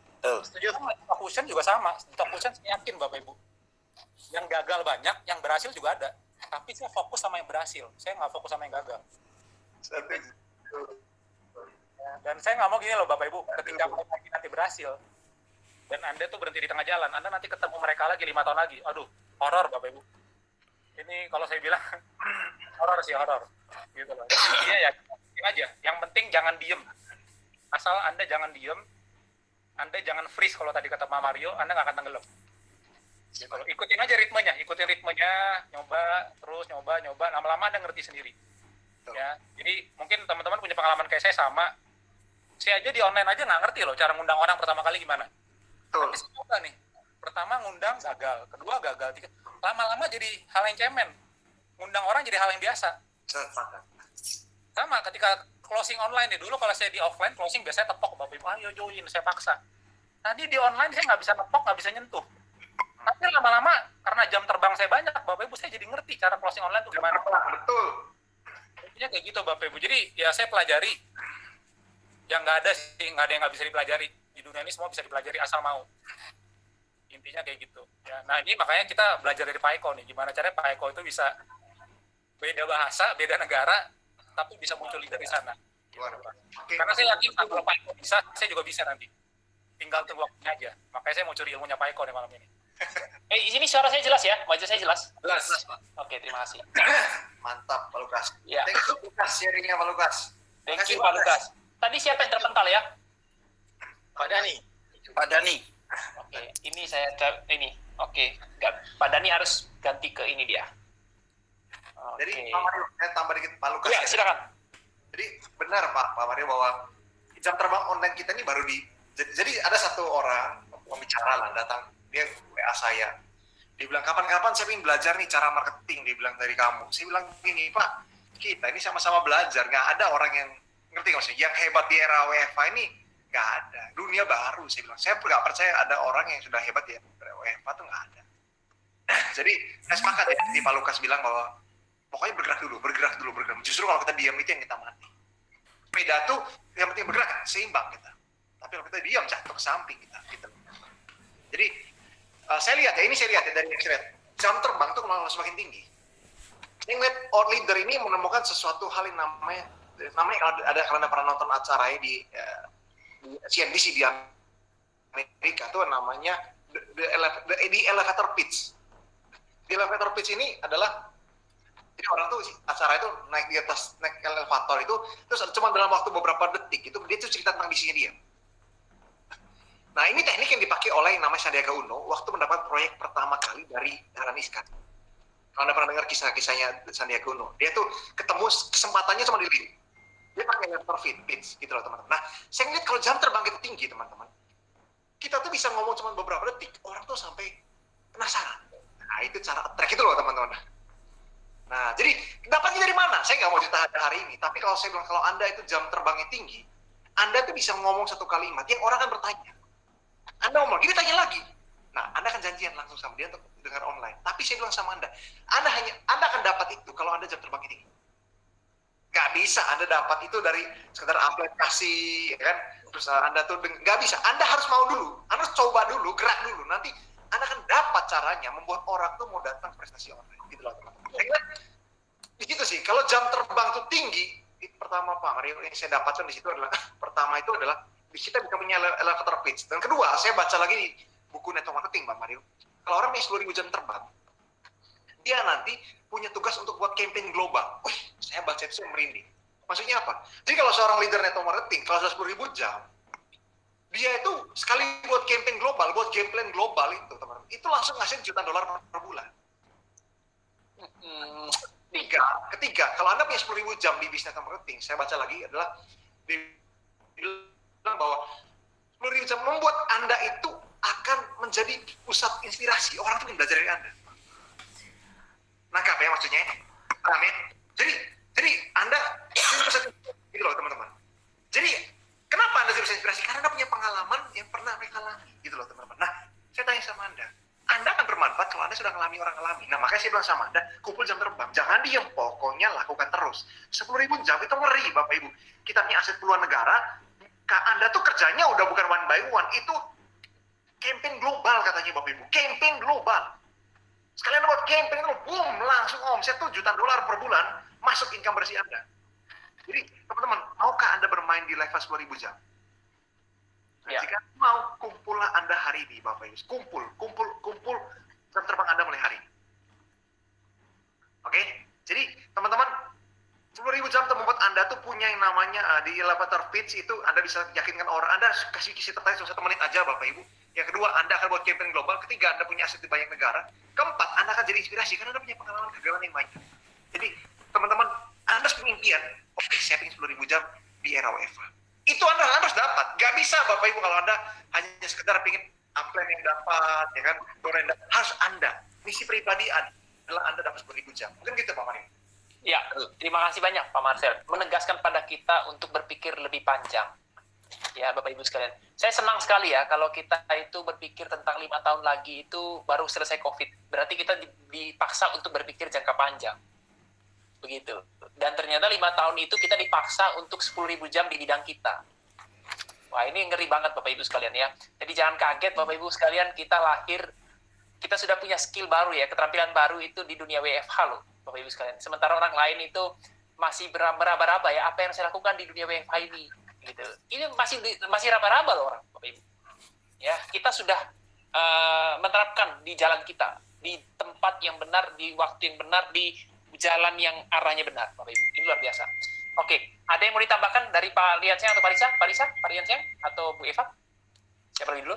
Setuju. Tokusen juga sama. Tokusen saya yakin Bapak Ibu. Yang gagal banyak, yang berhasil juga ada. Tapi saya fokus sama yang berhasil. Saya nggak fokus sama yang gagal. Setuju. Dan saya nggak mau gini loh Bapak Ibu, ketika mereka nanti berhasil, dan Anda tuh berhenti di tengah jalan, Anda nanti ketemu mereka lagi 5 tahun lagi. Aduh, horor Bapak Ibu. Ini kalau saya bilang, horor sih, horor. Gitu loh. Jadi ya, ikutin aja. Yang penting jangan diem. Asal Anda jangan diem, Anda jangan freeze kalau tadi kata Pak Mario, Anda nggak akan tenggelam. Gitu loh. Ikutin aja ritmenya, nyoba, terus nyoba, lama-lama Anda ngerti sendiri. Ya, jadi mungkin teman-teman punya pengalaman kayak saya sama. Saya aja di online aja nggak ngerti loh cara ngundang orang pertama kali gimana. Betul. Tapi saya coba nih, pertama ngundang gagal, kedua gagal, tiga. Lama-lama jadi hal yang cemen. Ngundang orang jadi hal yang biasa. Sepakat. Sama ketika closing online nih, dulu kalau saya di offline closing biasanya tepok, Bapak Ibu, ayo join, saya paksa. Tadi di online saya nggak bisa nepok, nggak bisa nyentuh. Tapi lama-lama karena jam terbang saya banyak, Bapak Ibu saya jadi ngerti cara closing online itu gimana. Betul. Intinya kayak gitu Bapak Ibu. Jadi ya saya pelajari. Yang nggak ada sih, nggak ada yang nggak bisa dipelajari. Di dunia ini semua bisa dipelajari asal mau. Intinya kayak gitu. Ya, nah ini makanya kita belajar dari Pak Eko nih. Gimana caranya Pak Eko itu bisa beda bahasa, beda negara, tapi bisa muncul leader di sana. Luar biasa. Oke. Karena saya yakin kalau Pak Eko bisa, saya juga bisa nanti. Tinggal tunggu waktunya aja. Makanya saya mau curi ilmunya Pak Eko nih malam ini. Di sini suara saya jelas ya? Wajah saya jelas? Jelas. Oke, terima kasih. Mantap Pak Lukas. Ya. Thank you Lukas sharingnya Pak Lukas. Thank you Pak Lukas. Tadi siapa yang terpental ya? Pak Dani. Pak Dani. Oke, ini saya ini. Oke, Pak Dani harus ganti ke ini dia. Jadi Oke. Pak Mario, saya tambah dikit Pak Lukas. Ya, silakan. Jadi benar Pak Mario bahwa jam terbang online kita ini baru jadi ada satu orang pembicara lah datang, dia WA saya. Dia bilang kapan-kapan saya ingin belajar nih cara marketing, dia bilang dari kamu. Saya bilang gini Pak, kita ini sama-sama belajar, nggak ada orang yang ngerti nggak maksudnya yang hebat di era WFA ini nggak ada, dunia baru. Saya bilang saya nggak percaya ada orang yang sudah hebat di era WFA tuh nggak ada. Jadi saya sepakat ya, di Pak Lukas bilang bahwa pokoknya bergerak dulu. Justru kalau kita diam itu yang kita mati. Sepeda tuh yang penting bergerak, seimbang kita. Tapi kalau kita diam jatuh ke samping kita. Gitu. Jadi saya lihat ya dari X-Ray, jam terbang tuh malah semakin tinggi. Saya ngeliat leader ini menemukan sesuatu hal yang namanya kalau Anda pernah nonton acara di CNBC di Amerika tuh namanya the elevator pitch. Di elevator pitch ini adalah jadi orang tuh acara itu naik elevator itu terus cuma dalam waktu beberapa detik itu dia tuh cerita tentang visinya dia. Nah ini teknik yang dipakai oleh yang namanya Sandiaga Uno waktu mendapat proyek pertama kali dari Dahlan Iskan. Kalau Anda pernah dengar kisah-kisahnya Sandiaga Uno, dia tuh ketemu kesempatannya cuma di link. Dia pakai elevator pitch gitu loh teman-teman. Nah saya ngeliat kalau jam terbang kita tinggi teman-teman, kita tuh bisa ngomong cuma beberapa detik, orang tuh sampai penasaran. Nah itu cara attract itu loh teman-teman. Nah jadi dapatnya dari mana? Saya nggak mau cerita hari ini, tapi kalau saya bilang kalau Anda itu jam terbangnya tinggi, Anda tuh bisa ngomong satu kalimat yang orang kan bertanya. Anda ngomong, dia tanya lagi. Nah, Anda akan janjian langsung sama dia untuk dengar online. Tapi saya bilang sama Anda akan dapat itu kalau Anda jam terbang tinggi. Gak bisa Anda dapat itu dari sekedar aplikasi, ya kan? Terus Anda tuh gak bisa. Anda harus mau dulu, Anda harus coba dulu, gerak dulu. Nanti Anda akan dapat caranya membuat orang tuh mau datang prestasi online. Gitu loh teman-teman. Saya kira di situ sih. Kalau jam terbang tuh tinggi, pertama Pak Mario yang saya dapatkan di situ adalah pertama itu adalah kita bisa punya elevator pitch. Dan kedua, saya baca lagi di buku network marketing, Pak Mario. Kalau orang punya 10.000 jam terbang, dia nanti punya tugas untuk buat campaign global. Wih, saya baca itu saya merinding. Maksudnya apa? Jadi kalau seorang leader network marketing, kalau sudah 10.000 jam, dia itu sekali buat campaign global, buat game plan global itu, teman-teman, itu langsung ngasih jutaan dolar per bulan. Ketiga, kalau Anda punya 10.000 jam di bisnis network marketing, saya baca lagi adalah Dia bilang bahwa 10.000 jam membuat Anda itu akan menjadi pusat inspirasi. Orang tuh ingin belajar dari Anda. Nangkap ya maksudnya? Paham ya? Jadi Anda pusat inspirasi gitu loh teman-teman. Jadi kenapa Anda bisa inspirasi? Karena Anda punya pengalaman yang pernah mereka alami gitu loh teman-teman. Nah, saya tanya sama Anda akan bermanfaat kalau Anda sudah ngalami orang alami. Nah, makanya saya bilang sama Anda, kumpul jam terbang. Jangan diem, pokoknya lakukan terus. 10.000 jam itu ngeri, Bapak Ibu. Kita punya aset puluhan negara, Anda tuh kerjanya udah bukan one by one, itu campaign global katanya Bapak Ibu. Campaign global. Sekalian buat campaign itu, boom, langsung omset tuh jutaan dolar per bulan, masuk income bersih Anda. Jadi, teman-teman, maukah Anda bermain di level 10.000 jam? Nah, Ya. jika mau, kumpullah Anda hari ini, Bapak Ibu. Kumpul jam terbang Anda mulai hari ini. Oke? Jadi, teman-teman, 10.000 jam itu membuat Anda tuh punya yang namanya di elevator pitch itu Anda bisa yakinkan orang. Anda kasih kisi tertarik 1 menit aja, Bapak Ibu. Yang kedua, Anda akan buat campaign global. Ketiga, Anda punya aset di banyak negara. Keempat, Anda akan jadi inspirasi karena Anda punya pengalaman kegagalan yang banyak. Jadi, teman-teman, Anda punya impian, oke, saya ingin 10.000 jam di era WFH. Itu Anda harus dapat. Gak bisa Bapak Ibu kalau Anda hanya sekedar ingin upline yang dapat, ya kan, donor yang dapat. Harus Anda. Misi pribadi adalah Anda dapat 10.000 jam. Mungkin gitu Pak Mario. Ya, terima kasih banyak Pak Marcel. Menegaskan pada kita untuk berpikir lebih panjang. Ya, Bapak Ibu sekalian. Saya senang sekali ya kalau kita itu berpikir tentang 5 tahun lagi itu baru selesai COVID. Berarti kita dipaksa untuk berpikir jangka panjang. Begitu. Dan ternyata 5 tahun itu kita dipaksa untuk 10.000 jam di bidang kita. Wah, ini ngeri banget Bapak Ibu sekalian ya. Jadi jangan kaget Bapak Ibu sekalian, kita lahir, kita sudah punya skill baru ya, keterampilan baru itu di dunia WFH loh Bapak Ibu sekalian. Sementara orang lain itu masih meraba-raba ya, apa yang saya lakukan di dunia WFH ini gitu. Ini masih raba-raba loh orang Bapak Ibu. Ya, kita sudah menerapkan di jalan kita, di tempat yang benar, di waktu yang benar, di jalan yang arahnya benar, Bapak Ibu. Ini luar biasa. Oke, ada yang mau ditambahkan dari Pak Liansyang atau Pak Risa? Pak Liansyang atau Bu Eva? Siapa dulu?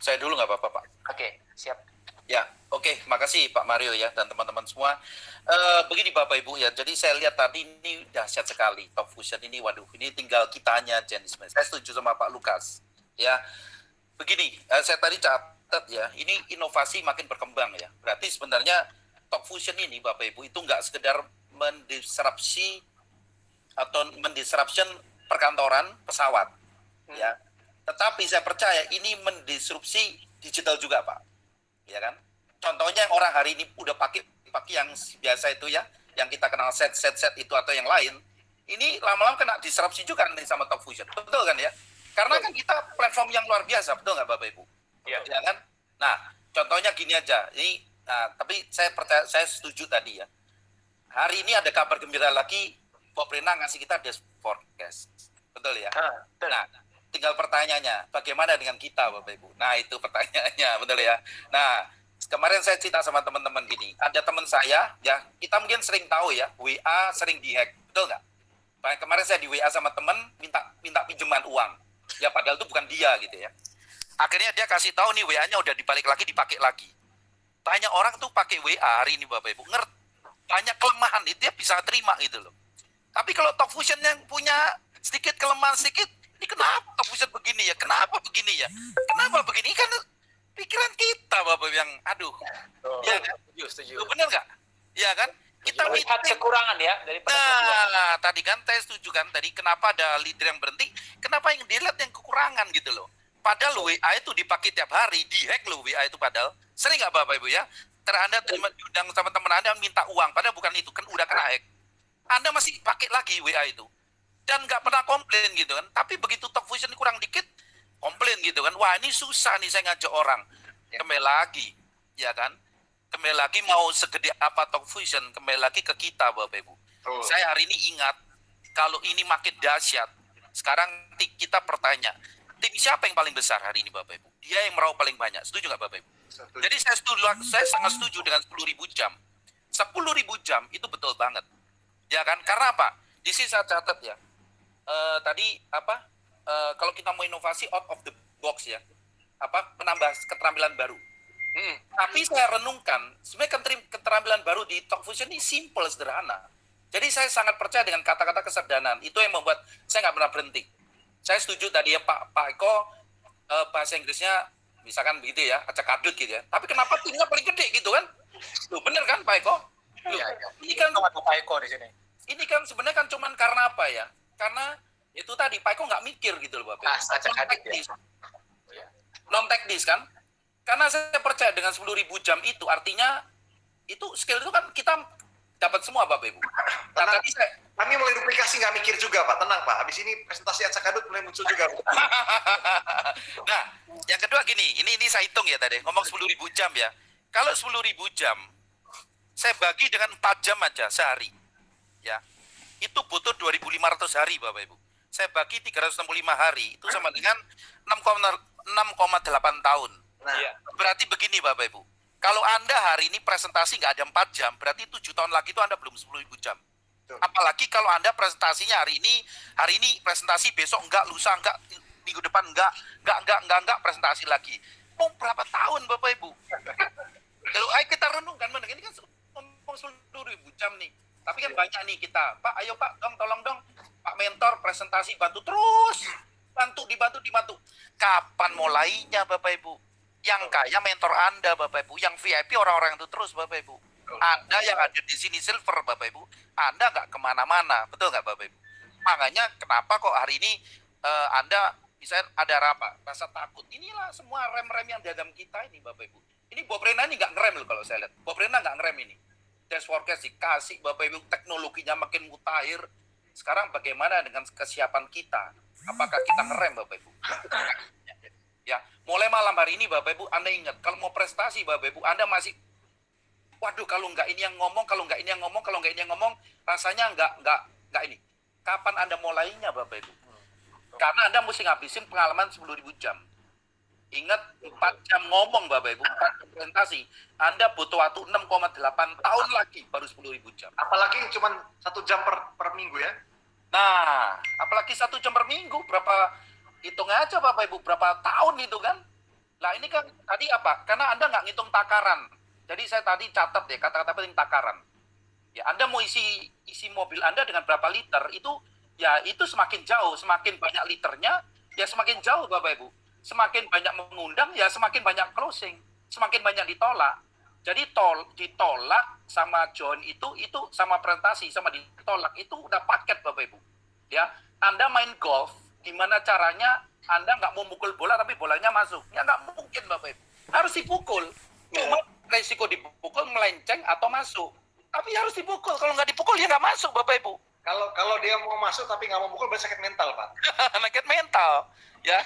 Saya dulu nggak apa-apa, Pak. Oke, siap. Ya, oke. Makasih Pak Mario ya dan teman-teman semua. Begini Bapak Ibu ya, jadi saya lihat tadi ini dahsyat sekali. Top Fusion ini, waduh, ini tinggal kitanya Jenis. Saya setuju sama Pak Lukas. Ya, begini, saya tadi catat ya, ini inovasi makin berkembang ya. Berarti sebenarnya Top Fusion ini Bapak Ibu itu nggak sekedar mendisrupsi atau mendisruption perkantoran pesawat ya, tetapi saya percaya ini mendisrupsi digital juga Pak, ya kan? Contohnya yang orang hari ini udah pakai yang biasa itu ya, yang kita kenal set itu atau yang lain, ini lama-lama kena disrupsi juga nanti sama Top Fusion, betul kan ya? Karena kan kita platform yang luar biasa, betul nggak Bapak Ibu? Ya. Ya kan? Nah, contohnya gini aja, ini tapi saya percaya, saya setuju tadi ya. Hari ini ada kabar gembira lagi, Bob Rena ngasih kita desk forecast. Betul ya? Betul. Nah, tinggal pertanyaannya, bagaimana dengan kita Bapak Ibu? Nah, itu pertanyaannya, betul ya? Nah, kemarin saya cerita sama teman-teman gini, ada teman saya, ya, kita mungkin sering tahu ya, WA sering dihack, betul nggak? Kemarin saya di WA sama teman, minta pinjaman uang. Ya, padahal itu bukan dia gitu ya. Akhirnya dia kasih tahu nih WA-nya udah dibalik lagi, dipakai lagi. Banyak orang tuh pakai WA hari ini Bapak Ibu, banyak kelemahan itu dia bisa terima gitu loh. Tapi kalau Top Fusion yang punya sedikit kelemahan sedikit, ini kenapa Top Fusion begini ya? Kenapa begini ya? Kenapa begini? Kan pikiran kita Bapak yang aduh. Ya kan? Setuju. Lu bener nggak? Ya kan? Kita Melihat kekurangan ya daripada Nah, tadi kan saya setuju kan, tadi kenapa ada leader yang berhenti, kenapa yang dilihat yang kekurangan gitu loh. Padahal WA itu dipakai tiap hari, dihack loh WA itu padahal. Sering nggak Bapak Ibu ya? Anda terima diundang sama teman Anda minta uang, padahal bukan itu, kan udah kena hack. Anda masih pakai lagi WA itu. Dan nggak pernah komplain gitu kan. Tapi begitu Top Fusion kurang dikit, komplain gitu kan. Wah ini susah nih saya ngajak orang. Kembali lagi, ya kan? Kembali lagi mau segede apa Top Fusion, kembali lagi ke kita Bapak Ibu. Saya hari ini ingat, kalau ini makin dahsyat, sekarang kita bertanya, tim siapa yang paling besar hari ini Bapak Ibu? Dia yang meraup paling banyak. Setuju nggak Bapak Ibu? Setuju. Jadi saya sangat setuju dengan 10.000 jam. 10.000 jam itu betul banget. Ya kan? Karena apa? Di sini saya catat ya. Tadi apa? Kalau kita mau inovasi out of the box ya. Penambah keterampilan baru. Tapi saya renungkan, sebenarnya keterampilan baru di Top Fusion ini simple, sederhana. Jadi saya sangat percaya dengan kata-kata kesederhanaan. Itu yang membuat saya nggak pernah berhenti. Saya setuju tadi ya Pak Eko, bahasa Inggrisnya misalkan begitu ya, acak adut gitu ya. Tapi kenapa timnya paling gede gitu kan? Loh, bener kan Pak Eko? Loh, Iya. ini kan Sama Pak Eko di sini. ini kan sebenarnya kan cuman karena apa ya? Karena itu tadi Pak Eko nggak mikir gitu loh Bapak. Acak adut ya. Non teknis kan? Karena saya percaya dengan 10.000 jam itu artinya itu skill itu kan kita dapat semua Bapak Ibu. Nah, Tenang. tadi saya Kami mulai duplikasi nggak mikir juga Pak, tenang Pak. Habis ini presentasi acak adut mulai muncul juga. Nah, yang kedua gini, ini saya hitung ya tadi, ngomong 10.000 jam ya. Kalau 10.000 jam, saya bagi dengan 4 jam aja sehari. Ya, itu butuh 2.500 hari Bapak Ibu. Saya bagi 365 hari, itu sama dengan 6,8 tahun. Nah, Iya. Berarti begini Bapak Ibu, kalau Anda hari ini presentasi nggak ada 4 jam, berarti 7 tahun lagi itu Anda belum 10.000 jam. Betul. Apalagi kalau Anda presentasinya hari ini presentasi, besok enggak, lusa enggak, minggu depan enggak presentasi lagi. Mau berapa tahun Bapak Ibu? Kalau ayo kita renungkan, ini kan ngomong 10.000 jam nih. Tapi kan banyak nih kita, Pak, ayo Pak, tolong dong, Pak mentor presentasi bantu terus, dibantu. Kapan mulainya Bapak Ibu? Yang kaya mentor Anda Bapak Ibu, yang VIP orang-orang itu terus Bapak Ibu. Anda yang ada di sini silver Bapak Ibu, Anda nggak kemana-mana, betul nggak Bapak Ibu? Makanya kenapa kok hari ini Anda misalnya ada rasa takut, inilah semua rem-rem yang di dalam kita ini Bapak Ibu. Ini Bob Rena ini nggak ngerem loh kalau saya lihat, Bob Rena nggak ngerem ini. Dash forecast dikasih Bapak Ibu, teknologinya makin mutakhir. Sekarang bagaimana dengan kesiapan kita? Apakah kita ngerem Bapak Ibu? Ya, mulai malam hari ini Bapak Ibu, Anda ingat, kalau mau prestasi Bapak Ibu, Anda masih waduh, kalau nggak ini yang ngomong, rasanya nggak ini. Kapan Anda mulainya, Bapak Ibu? Karena Anda mesti ngabisin pengalaman 10.000 jam. Ingat, 4 jam ngomong, Bapak Ibu, 4 jam presentasi. Anda butuh waktu 6,8 tahun lagi, baru 10.000 jam. apalagi yang cuma 1 jam per minggu ya. Nah, apalagi 1 jam per minggu, hitung aja Bapak Ibu, berapa tahun itu kan? Nah, ini kan tadi apa? Karena Anda nggak ngitung takaran. Jadi saya tadi catat ya, kata-kata penting takaran. Ya, Anda mau isi mobil Anda dengan berapa liter, itu semakin jauh, semakin banyak liternya, ya semakin jauh Bapak Ibu. Semakin banyak mengundang, ya semakin banyak closing, semakin banyak ditolak. Jadi ditolak sama join itu sama presentasi, sama ditolak, itu udah paket Bapak Ibu. Ya, Anda main golf, gimana caranya Anda nggak mau mukul bola tapi bolanya masuk? Ya nggak mungkin Bapak Ibu. Harus dipukul. Cuma resiko dipukul melenceng atau masuk. Tapi harus dipukul. Kalau nggak dipukul ya nggak masuk Bapak Ibu. Kalau dia mau masuk tapi nggak mau mukul, berarti sakit mental Pak. Sakit mental. Ya.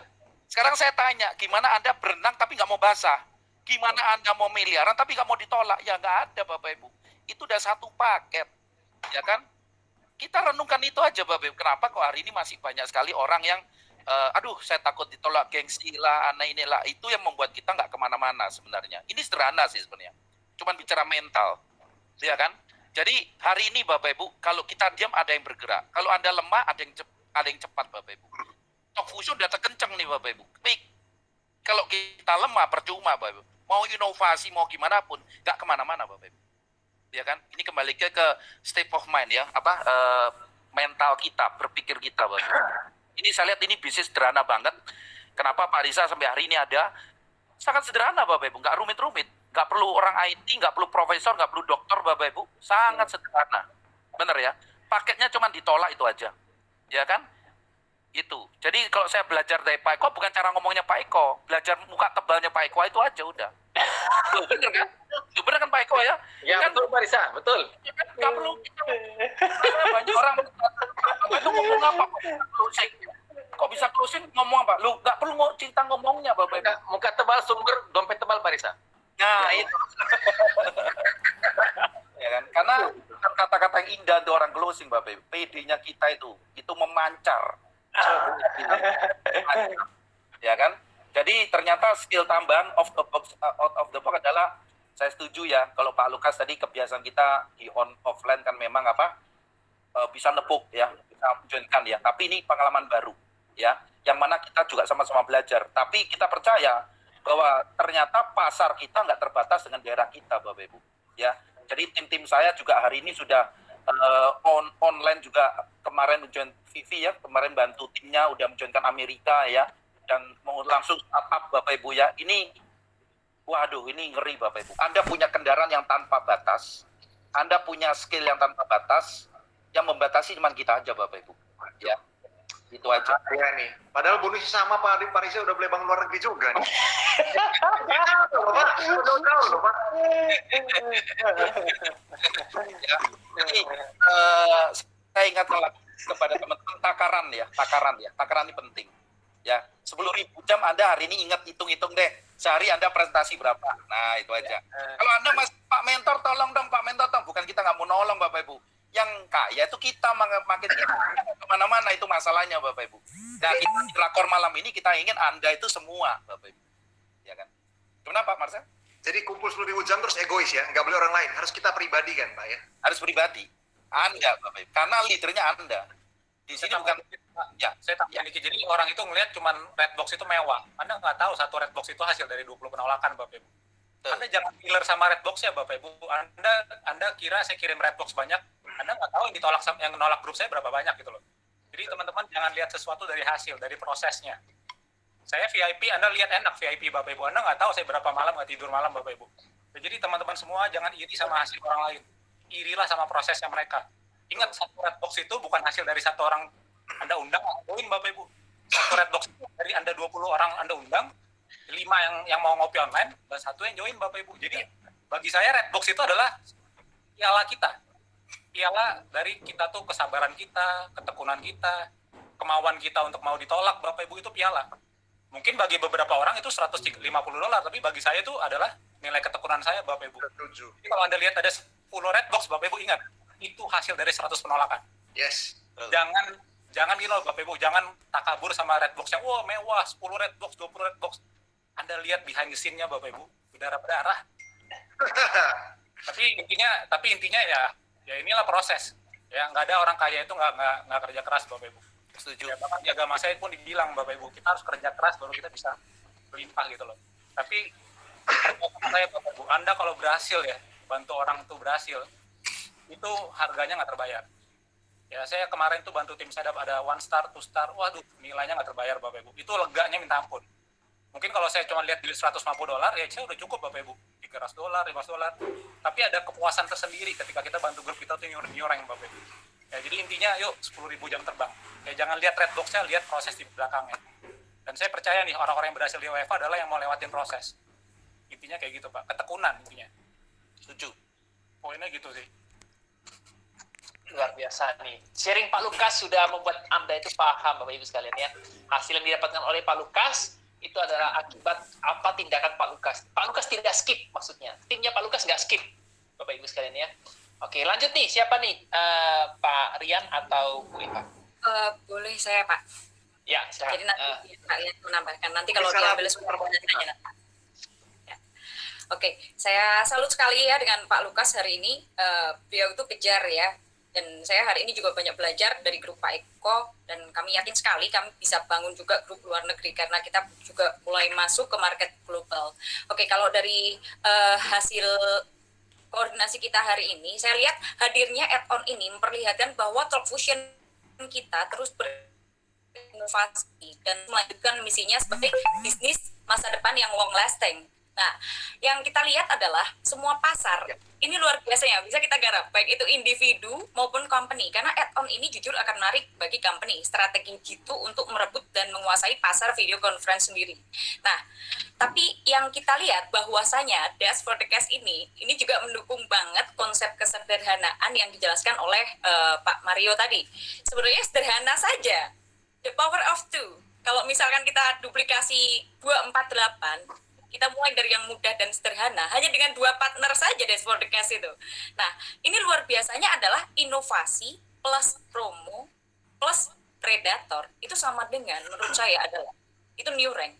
Sekarang saya tanya, gimana Anda berenang tapi nggak mau basah? Gimana Anda mau miliaran tapi nggak mau ditolak? Ya nggak ada Bapak Ibu. Itu udah satu paket. Ya kan? Kita renungkan itu aja Bapak Ibu. Kenapa kok hari ini masih banyak sekali orang yang aduh saya takut ditolak gengsi lah, inilah. Itu yang membuat kita nggak kemana-mana sebenarnya. Ini sederhana sih sebenarnya. Cuman bicara mental. Ya kan? Jadi hari ini Bapak Ibu, kalau kita diam ada yang bergerak. Kalau Anda lemah ada yang cepat Bapak Ibu. Talk Fusion udah terkencang nih Bapak Ibu. Tapi kalau kita lemah percuma Bapak Ibu. Mau inovasi mau gimana pun nggak kemana-mana Bapak Ibu. Ya kan? Ini kembali ke state of mind ya, mental kita, berpikir kita Bapak Ibu. Ini saya lihat ini bisnis sederhana banget. Kenapa Pak Risa sampai hari ini ada? Sangat sederhana Bapak Ibu, nggak rumit-rumit. Nggak perlu orang IT, nggak perlu profesor, nggak perlu dokter Bapak Ibu. Sangat sederhana. Bener ya? Paketnya cuma ditolak itu aja. Ya kan? Itu. Jadi kalau saya belajar dari Pak Eko, bukan cara ngomongnya Pak Eko. Belajar muka tebalnya Pak Eko itu aja udah. Bener kan? Bener kan Pak Eko ya? Ya kan, betul Pak Risa, betul. Kan nggak perlu kita banyak orang itu ngomong apa? Closing. Kok bisa closing ngomong apa? Lu nggak perlu cinta ngomongnya Bapak Ibu. Muka tebal sumber, dompet tebal Pak Risa. Nah, itu. Ya kan? Karena kata-kata yang indah untuk orang closing Bapak Ibu. PD-nya kita itu memancar. Ya kan? Jadi ternyata skill tambahan out of the box adalah saya setuju ya kalau Pak Lukas tadi kebiasaan kita di offline kan memang bisa nepuk ya, bisa menunjukkan ya. Tapi ini pengalaman baru ya, yang mana kita juga sama-sama belajar. Tapi kita percaya bahwa ternyata pasar kita nggak terbatas dengan daerah kita Bapak Ibu ya. Jadi tim-tim saya juga hari ini sudah online juga kemarin menjoin Vivi ya, kemarin bantu timnya udah menjoinkan Amerika ya, dan mau langsung startup Bapak Ibu ya. Ini waduh, ini ngeri Bapak Ibu. Anda punya kendaraan yang tanpa batas, Anda punya skill yang tanpa batas, yang membatasi cuma kita aja Bapak Ibu. Ya, itu aja. Ya nih, padahal bonusnya sama Pak Riza udah beli bank luar negeri juga nih. Udah tahu loh Pak. Ya. Jadi, saya ingatkan lagi kepada teman-teman takaran ya, takaran ini penting. Ya, 10.000 jam Anda hari ini ingat hitung-hitung deh, sehari Anda presentasi berapa. Nah, itu aja. Kalau Anda Pak Mentor, tolong dong Pak Mentor, bukan kita nggak mau nolong Bapak Ibu. Yang kaya itu kita makin kemana-mana, itu masalahnya Bapak Ibu. Nah, kita di rakor malam ini kita ingin Anda itu semua Bapak Ibu. Ya kan? Gimana Pak Marcel? Jadi kumpul 10.000 jam terus egois ya, nggak boleh orang lain, harus kita pribadi kan Pak ya? Harus pribadi. Anda Bapak Ibu, karena leadernya Anda. Di sini bukan ya. Saya tak memiliki. Jadi orang itu ngelihat cuman red box itu mewah. Anda nggak tahu satu red box itu hasil dari 20 penolakan Bapak Ibu. Anda jangan killer sama red box ya Bapak Ibu. Anda kira saya kirim red box banyak, Anda nggak tahu yang ditolak, yang nolak grup saya berapa banyak gitu loh. Jadi teman-teman jangan lihat sesuatu dari hasil, dari prosesnya. Saya VIP, Anda lihat enak VIP Bapak Ibu. Anda nggak tahu saya berapa malam nggak tidur malam Bapak Ibu. Jadi teman-teman semua jangan iri sama hasil orang lain. Irilah sama prosesnya mereka. Ingat, satu red box itu bukan hasil dari satu orang Anda undang, join Bapak Ibu. Satu red box itu dari Anda 20 orang Anda undang, 5 yang mau ngopi online, dan 1 yang join Bapak Ibu. Jadi bagi saya red box itu adalah piala kita. Piala dari kita tuh kesabaran kita, ketekunan kita, kemauan kita untuk mau ditolak Bapak Ibu, itu piala. Mungkin bagi beberapa orang itu $150, tapi bagi saya itu adalah nilai ketekunan saya Bapak Ibu. Jadi kalau Anda lihat ada 10 red box Bapak Ibu, ingat, itu hasil dari 100 penolakan. Yes. Jangan gini loh Bapak Ibu, jangan takabur sama red box yang wah mewah, 10 red box, 20 red box. Anda lihat behind the scene-nya Bapak Ibu, berdarah-berdarah. tapi intinya ya inilah proses. Ya nggak ada orang kaya itu nggak kerja keras Bapak Ibu. Setuju. Ya, bahkan di agama saya pun dibilang Bapak Ibu, kita harus kerja keras baru kita bisa berlimpah gitu loh. Tapi saya Bapak Ibu, Anda kalau berhasil ya, bantu orang itu berhasil, itu harganya nggak terbayar. Ya saya kemarin tuh bantu tim saya ada 1 star, 2 star, waduh nilainya nggak terbayar Bapak Ibu. Itu leganya minta ampun. Mungkin kalau saya cuma lihat di $150, ya saya udah cukup Bapak Ibu. $300, $500. Tapi ada kepuasan tersendiri ketika kita bantu grup kita tuh nyoreng Bapak Ibu. Ya jadi intinya yuk 10.000 jam terbang. Ya jangan lihat red box-nya, lihat proses di belakangnya. Dan saya percaya nih orang-orang yang berhasil di UEFA adalah yang mau lewatin proses. Intinya kayak gitu Pak, ketekunan intinya. Setuju. Poinnya gitu sih. Luar biasa nih. Sharing Pak Lukas sudah membuat Anda itu paham Bapak Ibu sekalian ya. Hasil yang didapatkan oleh Pak Lukas itu adalah akibat apa tindakan Pak Lukas. Pak Lukas tidak skip maksudnya. Timnya Pak Lukas nggak skip Bapak Ibu sekalian ya. Oke, lanjut nih. Siapa nih? Pak Rian atau Bu Eva? Boleh saya Pak. Ya, silakan. Jadi nanti Pak Rian menambahkan. Nanti kalau diambil semua pertanyaannya. Ya. Oke, saya salut sekali ya dengan Pak Lukas hari ini. Beliau itu kejar ya. Dan saya hari ini juga banyak belajar dari grup Pak Eko, dan kami yakin sekali kami bisa bangun juga grup luar negeri karena kita juga mulai masuk ke market global. Oke, kalau dari hasil koordinasi kita hari ini, saya lihat hadirnya add-on ini memperlihatkan bahwa Talk Fusion kita terus berinovasi dan melanjutkan misinya sebagai bisnis masa depan yang long lasting. Nah, yang kita lihat adalah semua pasar, ini luar biasa ya, bisa kita garap, baik itu individu maupun company, karena add-on ini jujur akan menarik bagi company, strategi gitu untuk merebut dan menguasai pasar video conference sendiri. Nah, tapi yang kita lihat bahwasanya Dash for the Cash ini juga mendukung banget konsep kesederhanaan yang dijelaskan oleh Pak Mario tadi. Sebenarnya sederhana saja, the power of two. Kalau misalkan kita duplikasi 248, kita mulai dari yang mudah dan sederhana, hanya dengan 2 partner saja Dash for the Cash itu. Nah, ini luar biasanya adalah inovasi plus promo plus predator, itu sama dengan, menurut saya adalah, itu new rank.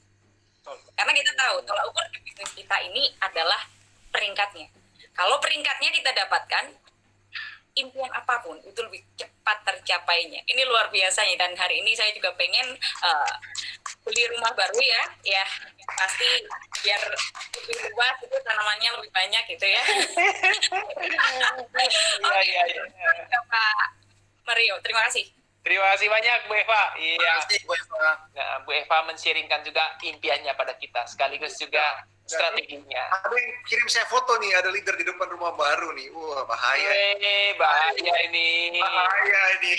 Karena kita tahu, tolak ukur di bisnis kita ini adalah peringkatnya. Kalau peringkatnya kita dapatkan, impian apapun itu lebih cepat tercapainya. Ini luar biasanya, dan hari ini saya juga pengen beli rumah baru ya pasti biar lebih luas itu tanamannya lebih banyak gitu ya. Iya. Pak Mario, terima kasih. Terima kasih banyak Bu Eva. Iya. Terima kasih Bu Eva. Nah, Bu Eva men-sharingkan juga impiannya pada kita, sekaligus juga strateginya. Ada yang kirim saya foto nih, ada leader di depan rumah baru nih. Wah, bahaya. Bahaya ini. Bahaya ini.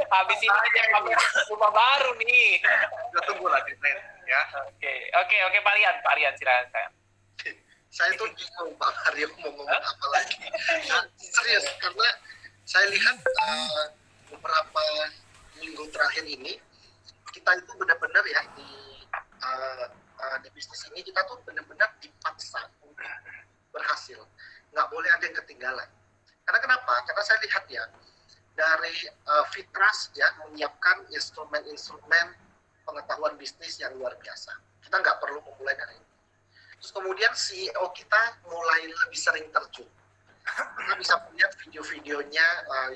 Habis ini kita kabar rumah baru nih. Kita tunggu lah ceritain ya. Oke, Pak Rian silakan. Saya tuh bingung Pak Mario mau ngomong apa lagi. Nah, serius, karena saya lihat beberapa minggu terakhir ini kita itu benar-benar ya di bisnis ini kita tuh benar-benar dipaksa untuk berhasil. Nggak boleh ada yang ketinggalan. Karena kenapa? Karena saya lihat ya dari Fitras ya menyiapkan instrumen-instrumen pengetahuan bisnis yang luar biasa. Kita nggak perlu memulai dari ini. Terus kemudian CEO kita mulai lebih sering terjun. Kita bisa melihat video-videonya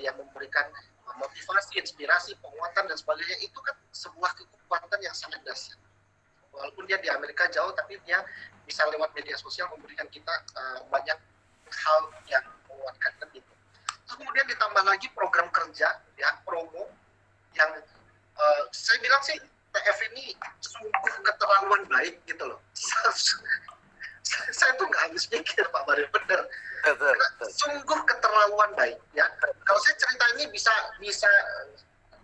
yang memberikan motivasi, inspirasi, penguatan dan sebagainya. Itu kan sebuah kekuatan yang sangat dahsyat. Walaupun dia di Amerika jauh, tapi dia bisa lewat media sosial memberikan kita banyak hal yang menguatkan itu. Terus kemudian ditambah lagi program kerja, ya promo yang saya bilang sih TF ini sungguh keterlaluan baik gitu loh. Saya tuh nggak habis pikir Pak Mario, bener. Sungguh keterlaluan baik ya. Kalau saya cerita ini bisa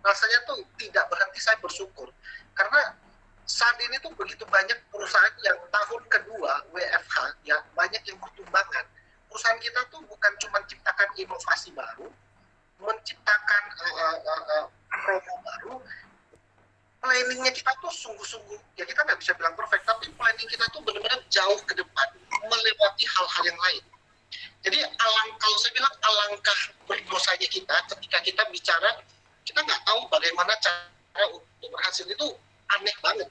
rasanya tuh tidak berhenti, saya bersyukur karena saat ini tuh begitu banyak perusahaan yang tahun kedua WFH ya banyak yang bertumbangan. Perusahaan kita tuh bukan cuma menciptakan inovasi baru, menciptakan promo baru, planningnya kita tuh sungguh-sungguh ya kita nggak bisa bilang perfect, tapi planning kita tuh benar-benar jauh ke depan melewati hal-hal yang lain. Jadi kalau saya bilang alangkah berdosanya kita ketika kita bicara kita nggak tahu bagaimana cara untuk berhasil. Itu aneh banget.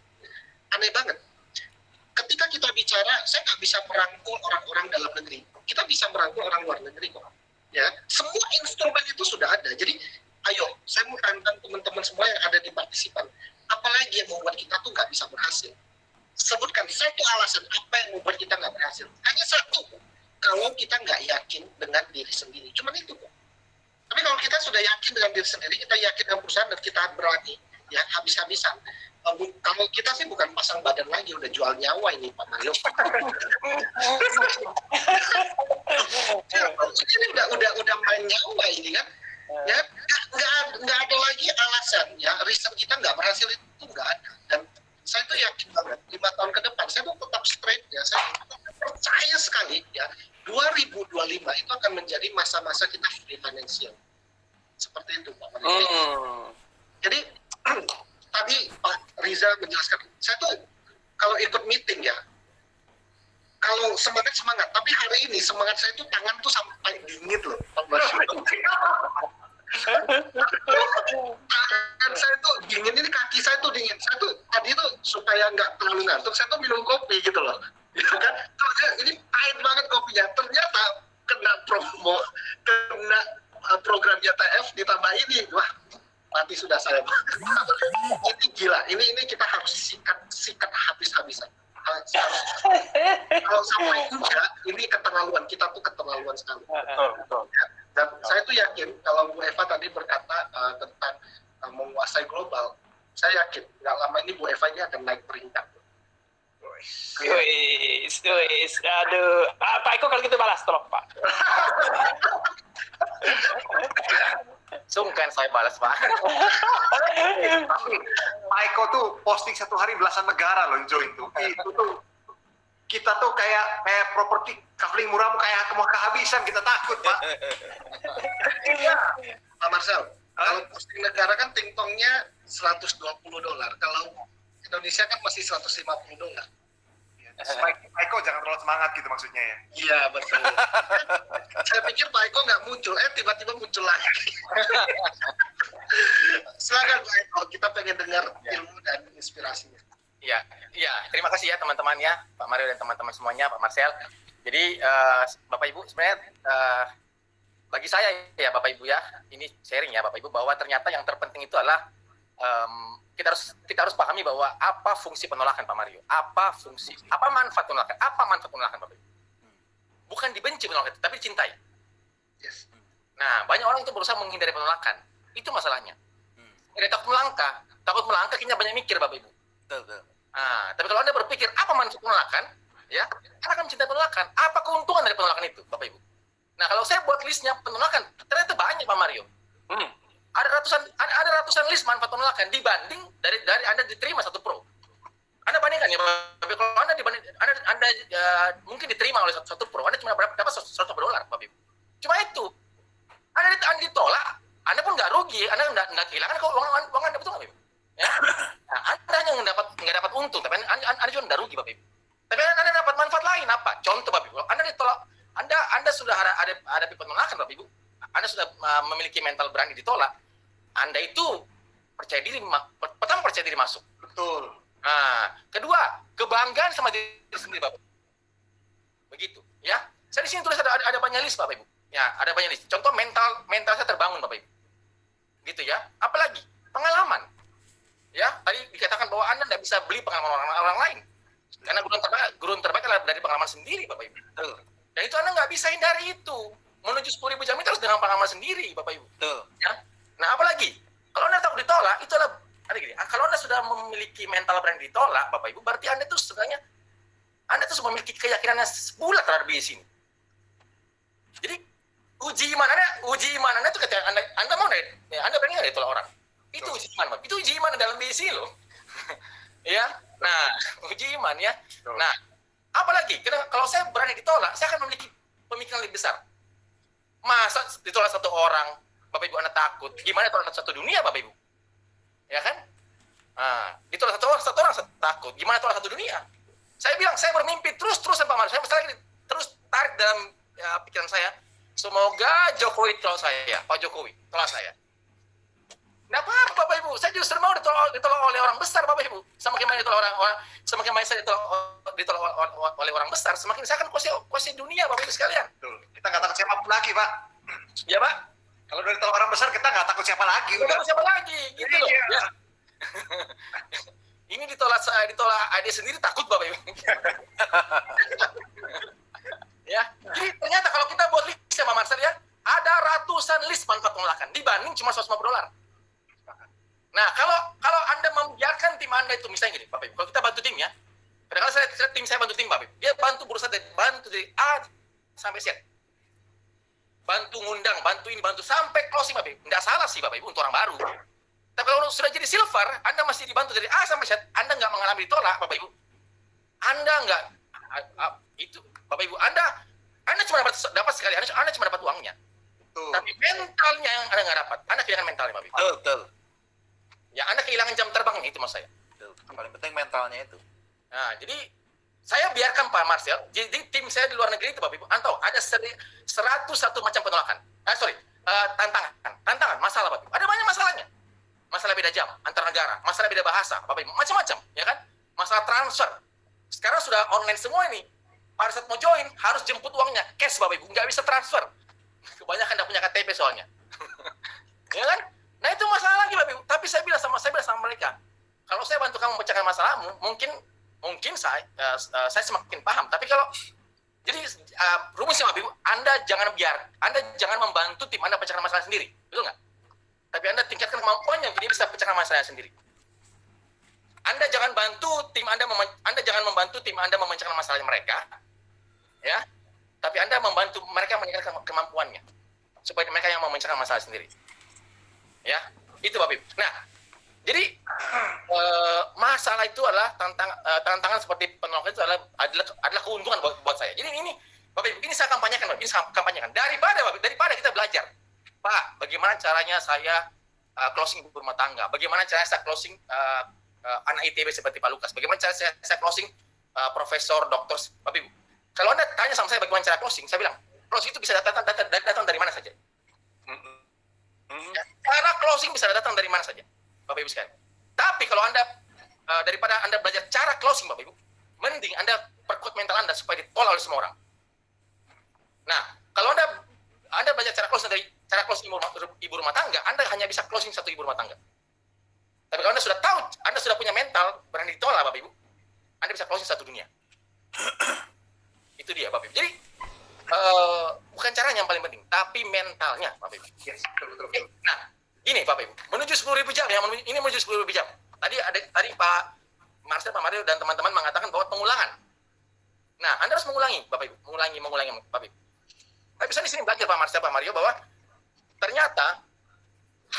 Ketika kita bicara, saya nggak bisa merangkul orang-orang dalam negeri, kita bisa merangkul orang luar negeri kok. Ya, semua instrumen itu sudah ada. Jadi, ayo, saya mau tantang teman-teman semua yang ada di partisipan. Apalagi yang membuat kita tuh nggak bisa berhasil? Sebutkan satu alasan apa yang membuat kita nggak berhasil. Hanya satu, kalau kita nggak yakin dengan diri sendiri. Cuman itu kok. Tapi kalau kita sudah yakin dengan diri sendiri, kita yakin dengan perusahaan dan kita berani, ya habis-habisan. Kalau kita sih bukan pasang badan lagi, udah jual nyawa ini Pak Mario. Ini udah main nyawa ini kan. Ya nggak ada lagi alasan ya riset kita nggak berhasil itu nggak ada. Dan saya tuh yakin banget 5 tahun ke depan saya tuh tetap straight ya, saya percaya sekali ya 2025 itu akan menjadi masa-masa kita free financial seperti itu Pak Mario. Jadi tadi Pak Riza menjelaskan, saya tuh kalau ikut meeting ya, kalau semangat, tapi hari ini semangat saya tuh tangan tuh sampai dingin loh. Tangan saya tuh dingin, ini kaki saya tuh dingin. Saya tuh tadi tuh supaya nggak terlalu ngantuk, saya tuh minum kopi gitu loh. Ya kan? Ini pahit banget kopinya. Ternyata kena promo, kena programnya TF ditambah ini, wah mati sudah saya. Ini gila, ini kita harus sikat habis-habisan. Kalau sampai enggak, ini keterlaluan, kita tuh keterlaluan sekali. Betul. Dan saya tuh yakin kalau Bu Eva tadi berkata tentang menguasai global, saya yakin nggak lama ini Bu Eva ini akan naik peringkat. Wis. Aduh. Pak Eko kalau gitu balas, tolong Pak. Sungkan saya balas Pak. Tapi Pak Eko tuh posting satu hari belasan negara loh join tuh. Itu tuh kita tuh kayak properti kafling murah kayak mau kehabisan, kita takut Pak. Iya. Pak Marcel, kalau posting negara kan tingtongnya $120. Kalau Indonesia kan masih $150. Pak Eko jangan terlalu semangat gitu maksudnya ya. Iya betul. Saya pikir Pak Eko nggak muncul, tiba-tiba muncul lagi. Silakan Pak Eko, kita pengen dengar ilmu dan inspirasinya. Iya, terima kasih ya teman-teman ya, Pak Mario dan teman-teman semuanya, Pak Marcel. Jadi Bapak Ibu sebenarnya bagi saya ya Bapak Ibu ya, ini sharing ya Bapak Ibu bahwa ternyata yang terpenting itu adalah kita harus pahami bahwa apa fungsi penolakan Pak Mario, apa manfaat penolakan, Bapak Ibu. Bukan dibenci penolakan, tapi dicintai. Yes. Nah, banyak orang itu berusaha menghindari penolakan. Itu masalahnya. Dia takut melangkah, kayaknya banyak mikir Bapak Ibu. Betul. Nah, tapi kalau Anda berpikir apa manfaat penolakan, ya, Anda akan mencintai penolakan. Apa keuntungan dari penolakan itu, Bapak Ibu? Nah, kalau saya buat listnya penolakan, ternyata banyak Pak Mario. Ada ratusan list manfaat penolakan dibanding dari Anda diterima 1 pro. Anda bandingkan ya, Bapak Ibu. Kalau Anda mungkin diterima oleh 1 pro, Anda cuma dapat $100, Bapak Ibu. Cuma itu. Anda ditolak, Anda pun nggak rugi, Anda nggak kehilangan kok uang Anda, betul nggak, Bapak Ibu? Ya. Nah, Anda hanya nggak dapat untung, tapi Anda juga nggak rugi, Bapak Ibu. Tapi Anda dapat manfaat lain apa? Contoh, Bapak Ibu, Anda ditolak, Anda sudah ada penolakan, Bapak Ibu. Anda sudah memiliki mental berani ditolak. Anda itu pertama percaya diri masuk. Betul. Nah, kedua, kebanggaan sama diri sendiri, Bapak. Begitu, ya. Saya di sini tulis ada banyak list, Bapak Ibu. Ya, ada banyak list. Contoh mental saya terbangun, Bapak Ibu. Gitu ya. Apalagi pengalaman. Ya, tadi dikatakan bahwa Anda tidak bisa beli pengalaman orang lain. Karena gurun terbaik adalah dari pengalaman sendiri, Bapak Ibu. Dan itu Anda nggak bisa hindari itu. Menuju 10.000 jam itu harus dengan pengalaman sendiri, Bapak Ibu. Ya. Nah, apalagi kalau Anda takut ditolak, itu adalah kalau Anda sudah memiliki mental berani ditolak, Bapak Ibu, berarti Anda itu sebenarnya Anda itu memiliki keyakinan yang bulat terhadap diri sini. Jadi uji iman Anda itu ketika Anda mau Anda berani nggak ditolak orang. Itu uji iman, Bapak. Itu uji iman dalam diri sini loh. Ya. Nah, uji iman ya. Nah, apalagi kalau saya berani ditolak, saya akan memiliki pemikiran lebih besar. Masa ditolak 1 orang, Bapak Ibu, Anda takut. Gimana ditolak 1 dunia, Bapak Ibu? Ya kan? Nah, ditolak 1 orang takut. Gimana ditolak 1 dunia? Saya bilang, saya bermimpi terus-terusan Pak Mario. Saya misalnya terus tarik dalam pikiran saya, semoga Jokowi tolak saya, Pak Jokowi tolak saya. Nggak apa-apa, Bapak Ibu. Saya justru mau ditolak oleh orang besar, Bapak Ibu. Semakin banyak semakin banyak saya ditolak oleh orang besar, semakin saya akan kuasai dunia, Bapak Ibu sekalian. Betul. Kita nggak takut siapapun lagi, Pak. Ya, Pak? Kalau dari orang besar, kita nggak takut siapa lagi. Udah siapa lagi? Gitu loh. Iya. Ya. Ini ditolak adik sendiri takut, Bapak Ibu. Ya. Jadi ternyata kalau kita buat list sama Marcel ya, ada ratusan list manfaat penolakan dibanding cuma $150. Nah, kalau Anda membiarkan tim Anda itu, misalnya gini, Bapak Ibu, kalau kita bantu tim ya, kadang-kadang tim saya bantu tim, Bapak Ibu, dia berusaha dari A sampai Z. Bantu ngundang, bantu ini, bantu sampai closing, Bapak Ibu. Nggak salah sih, Bapak Ibu, untuk orang baru. Tapi kalau sudah jadi silver, Anda masih dibantu dari A sampai Z, Anda nggak mengalami ditolak, Bapak Ibu. Anda nggak, itu, Bapak Ibu, Anda cuma dapat sekali, Anda cuma dapat uangnya. Betul. Tapi mentalnya yang Anda nggak dapat, Anda kehilangan mentalnya, Bapak Ibu. Betul. Ya, Anda kehilangan jam terbangnya, itu maksud saya. Paling penting mentalnya itu. Nah, jadi saya biarkan Pak Marcel, jadi tim saya di luar negeri itu, Bapak Ibu, Anda tahu, ada 101 macam penolakan. Tantangan, masalah, Bapak Ibu. Ada banyak masalahnya. Masalah beda jam antar negara, masalah beda bahasa, Bapak Ibu, macam-macam, ya kan? Masalah transfer. Sekarang sudah online semua ini. Pada saat mau join, harus jemput uangnya, cash, Bapak Ibu, nggak bisa transfer. Kebanyakan nggak punya KTP soalnya. Ya kan? Nah, itu masalah lagi, Bapak Ibu. Tapi saya bilang sama mereka, kalau saya bantu kamu memecahkan masalahmu, mungkin saya semakin paham. Tapi kalau jadi rumusnya, Bapak Ibu, Anda jangan membantu tim Anda pecahkan masalah sendiri, betul nggak? Tapi Anda tingkatkan kemampuannya jadi bisa pecahkan masalah sendiri. Anda jangan membantu tim Anda memecahkan masalah mereka, ya. Tapi Anda membantu mereka meningkatkan kemampuannya supaya mereka yang memecahkan masalah sendiri. Ya, itu Bapak Ibu. Nah, jadi masalah itu adalah tantangan seperti penolakan itu adalah keuntungan buat saya. Jadi ini Bapak Ibu, ini saya kampanyekan, Bapak. Ini saya kampanyekan. Daripada kita belajar, Pak, bagaimana caranya saya closing ibu rumah tangga? Bagaimana caranya saya closing anak ITB seperti Pak Lukas? Bagaimana cara saya closing profesor, dokter? Bapak Ibu, kalau Anda tanya sama saya bagaimana cara closing, saya bilang, closing itu bisa datang dari mana saja. Cara closing bisa datang dari mana saja, Bapak Ibu sekalian. Tapi kalau daripada Anda belajar cara closing, Bapak Ibu, mending Anda perkuat mental Anda supaya ditolak oleh semua orang. Nah, kalau Anda belajar cara closing ibu rumah tangga, Anda hanya bisa closing 1 ibu rumah tangga. Tapi kalau Anda sudah tahu, Anda sudah punya mental, berani ditolak Bapak Ibu, Anda bisa closing satu dunia. Itu dia Bapak Ibu. Jadi bukan caranya yang paling penting, tapi mentalnya Bapak Ibu. Yes, betul. Nah, gini Bapak Ibu, menuju 10.000 jam ya, ini menuju 10.000 jam. Tadi Pak Marcel, Pak Mario dan teman-teman mengatakan bahwa pengulangan. Nah, Anda harus mengulangi Bapak Ibu, mengulangi Bapak Ibu. Tapi bisa di sini belajar Pak Marcel, Pak Mario bahwa ternyata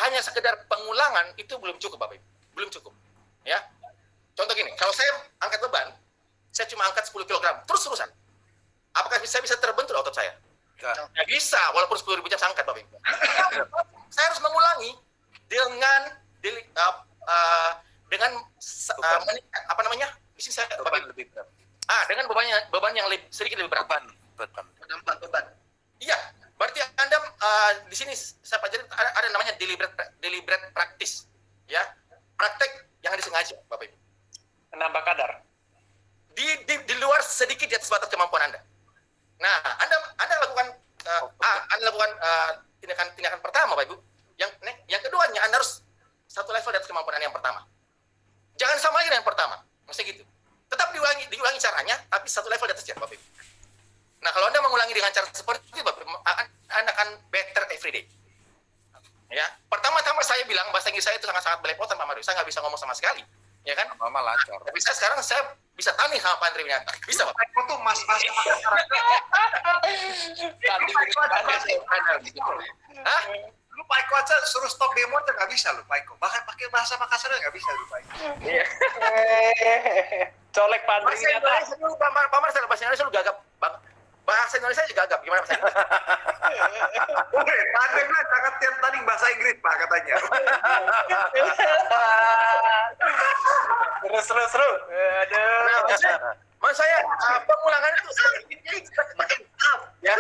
hanya sekedar pengulangan itu belum cukup Bapak Ibu, belum cukup. Ya, contoh gini, kalau saya angkat beban, saya cuma angkat 10 kg terus-terusan. Apakah saya bisa terbentur otot saya? Nggak bisa, walaupun 10.000 jam saya angkat Bapak Ibu. Saya harus mengulangi dengan apa namanya? Di sini saya Beban lebih berat. dengan beban yang sedikit lebih berat. Menambah beban. Iya, berarti Anda di sini saya pelajari ada namanya deliberate practice, ya, praktek yang disengaja, Bapak Ibu. Menambah kadar. Di luar sedikit di atas batas kemampuan Anda. Nah, Anda lakukan tindakan pertama, Bapak Ibu. Yang keduanya Anda harus satu level di atas kemampuan Anda yang pertama. Jangan sama lagi dengan yang pertama, maksudnya gitu. Tetap diulangi caranya, tapi satu level di atasnya, Bapak Ibu. Nah, kalau Anda mengulangi dengan cara seperti itu, Bapak, Anda akan better every day. Ya, pertama-tama saya bilang bahasa Inggris saya itu sangat-sangat belepotan, Pak Mario. Saya nggak bisa ngomong sama sekali, ya kan? Mama lancar. Tapi sekarang saya bisa tani sama Pak Andri Winata. Bisa, Pak. Paiko tuh mas bahasa Hah? Lu Paiko aja suruh stop demo aja nggak bisa lu Paiko. Bahkan pakai bahasa Makassar nggak bisa lu Paiko. Colek Pak Andri Bahasa Winata. Indonesia dulu, Pak Marcel, bahasa Indonesia lu gagap. Bahasa Indonesia juga gagap. Gimana bahasa Indonesia? Oke, Pak Andre bilang jangan tiap tanding bahasa Inggris Pak katanya. Seru. Aduh. Nah, maksud saya pengulangan itu ya.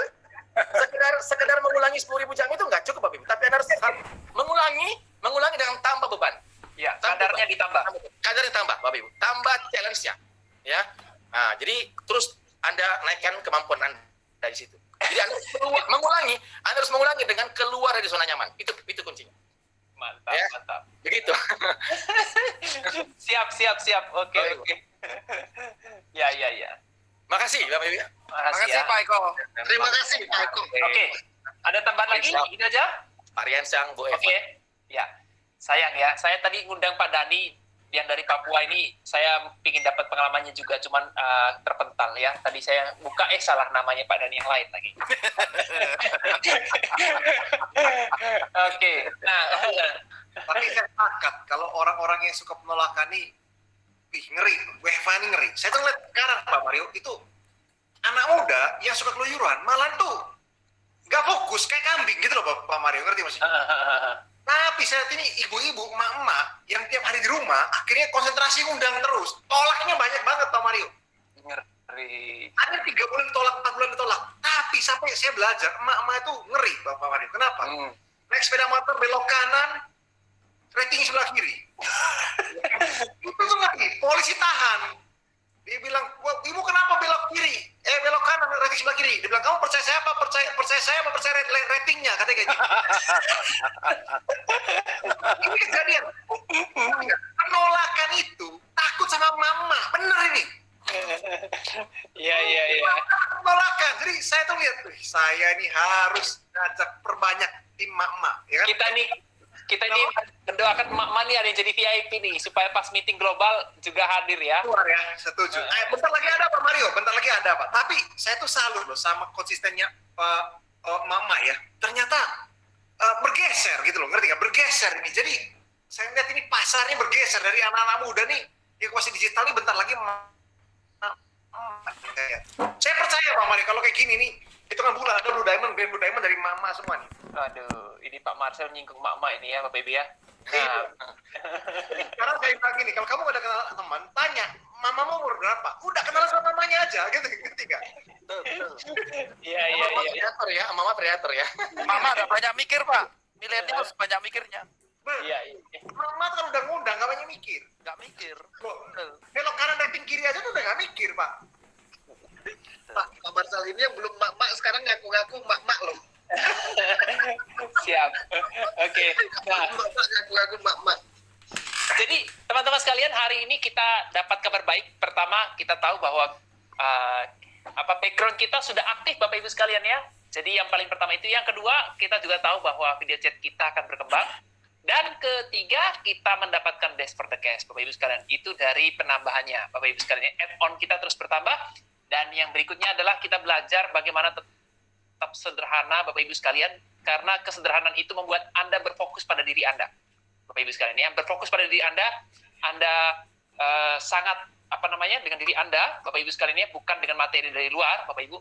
Sekedar mengulangi 10.000 jam itu nggak cukup, Bapak Ibu. Tapi Anda harus mengulangi dengan tambah beban. Ya, kadarnya ditambah. Kadarnya tambah, Bapak Ibu. Tambah challenge-nya. Ya. Nah, jadi terus Anda naikkan kemampuan Anda dari situ. Jadi Anda Anda harus mengulangi dengan keluar dari zona nyaman. Itu kuncinya. Mantap, Ya. mantap. Begitu. Siap. Oke. Ya. Makasih, Bapak Ibu. Makasih ya. Pak Eko. Terima kasih Pak Eko. Oke. Ada tambahan lagi? Siap. Itu aja? Pak Riansang, Bu Eva. Oke. Ya. Sayang ya. Saya tadi ngundang Pak Dani yang dari Papua ini. Saya ingin dapat pengalamannya juga, cuman terpental ya. Tadi saya buka salah namanya Pak Dani yang lain lagi. Oke. Nah, Tapi saya sepakat kalau orang-orang yang suka penolakan nih, ngeri. Weva ini ngeri. Saya tuh lihat sekarang Pak Mario itu anak muda yang suka keluyuran, malah tuh nggak fokus kayak kambing gitu loh Pak Mario, ngerti maksudnya? Tapi saya lihat ini ibu-ibu, emak-emak yang tiap hari di rumah akhirnya konsentrasi undang terus, tolaknya banyak banget Pak Mario. ngeri. Ada 3 bulan ditolak, 4 bulan ditolak. Tapi sampai saya belajar, emak-emak itu ngeri Pak Mario. Kenapa? Naik sepeda motor belok kanan, rating sebelah kiri. Itu tuh lagi, polisi tahan. Dia bilang, ibu kenapa belok kiri? Belok kanan, rating sebelah kiri. Dia bilang, kamu percaya saya apa? Percaya saya apa percaya ratingnya? Katanya kayak gitu. Ini kejadian. Penolakan itu takut sama mama. Bener ini. Iya. Penolakan. Jadi saya tuh lihat, saya ini harus ngajak perbanyak tim mama. Ya kan? Kita ini mendoakan emak-emak nih ada yang jadi VIP nih supaya pas meeting global juga hadir ya. Keluar ya, setuju. Bentar lagi ada Pak Mario, bentar lagi ada Pak. Tapi saya tuh salut loh sama konsistennya Mama ya. Ternyata bergeser gitu loh, ngerti nggak? Bergeser ini. Jadi saya lihat ini pasarnya bergeser dari anak-anak muda nih yang masih digital nih bentar lagi. Saya percaya Pak Mario kalau kayak gini nih, itu kan bulan ada Blue Diamond, Blue Diamond dari Mama semua nih. Aduh, ini Pak Marcel nyinggung emak-emak ini ya Bapak Ibu ya. Nah, Sekarang saya bilang gini, kalau kamu gak ada kenal teman, tanya, mamamu umur berapa? Udah kenalan sama mamanya aja, gitu, ngerti gak? Iya. Predator ya, Mama predator ya. Mama ada banyak mikir, Pak. Milenial banyak mikirnya. Iya. Mama tuh kan udah ngundang, gak banyak mikir. Nggak mikir. Belok kanan rating kiri aja tuh udah gak mikir, Pak. Pak Marcel ini yang belum mak-mak sekarang ngaku-ngaku mak-mak loh. Siap. Oke. Nah, Mak-mak ngaku-ngaku mak-mak. Jadi teman-teman sekalian, hari ini kita dapat kabar baik. Pertama, kita tahu bahwa background kita sudah aktif Bapak Ibu sekalian ya. Jadi yang paling pertama itu. Yang kedua, kita juga tahu bahwa video chat kita akan berkembang. Dan ketiga, kita mendapatkan Dash for the Cash Bapak Ibu sekalian. Itu dari penambahannya Bapak Ibu sekalian. Add-on kita terus bertambah. Dan yang berikutnya adalah kita belajar bagaimana tetap sederhana Bapak Ibu sekalian. Karena kesederhanaan itu membuat Anda berfokus pada diri Anda. Bapak Ibu sekalian ya, berfokus pada diri Anda sangat dengan diri Anda, Bapak Ibu sekalian ya, bukan dengan materi dari luar, Bapak Ibu.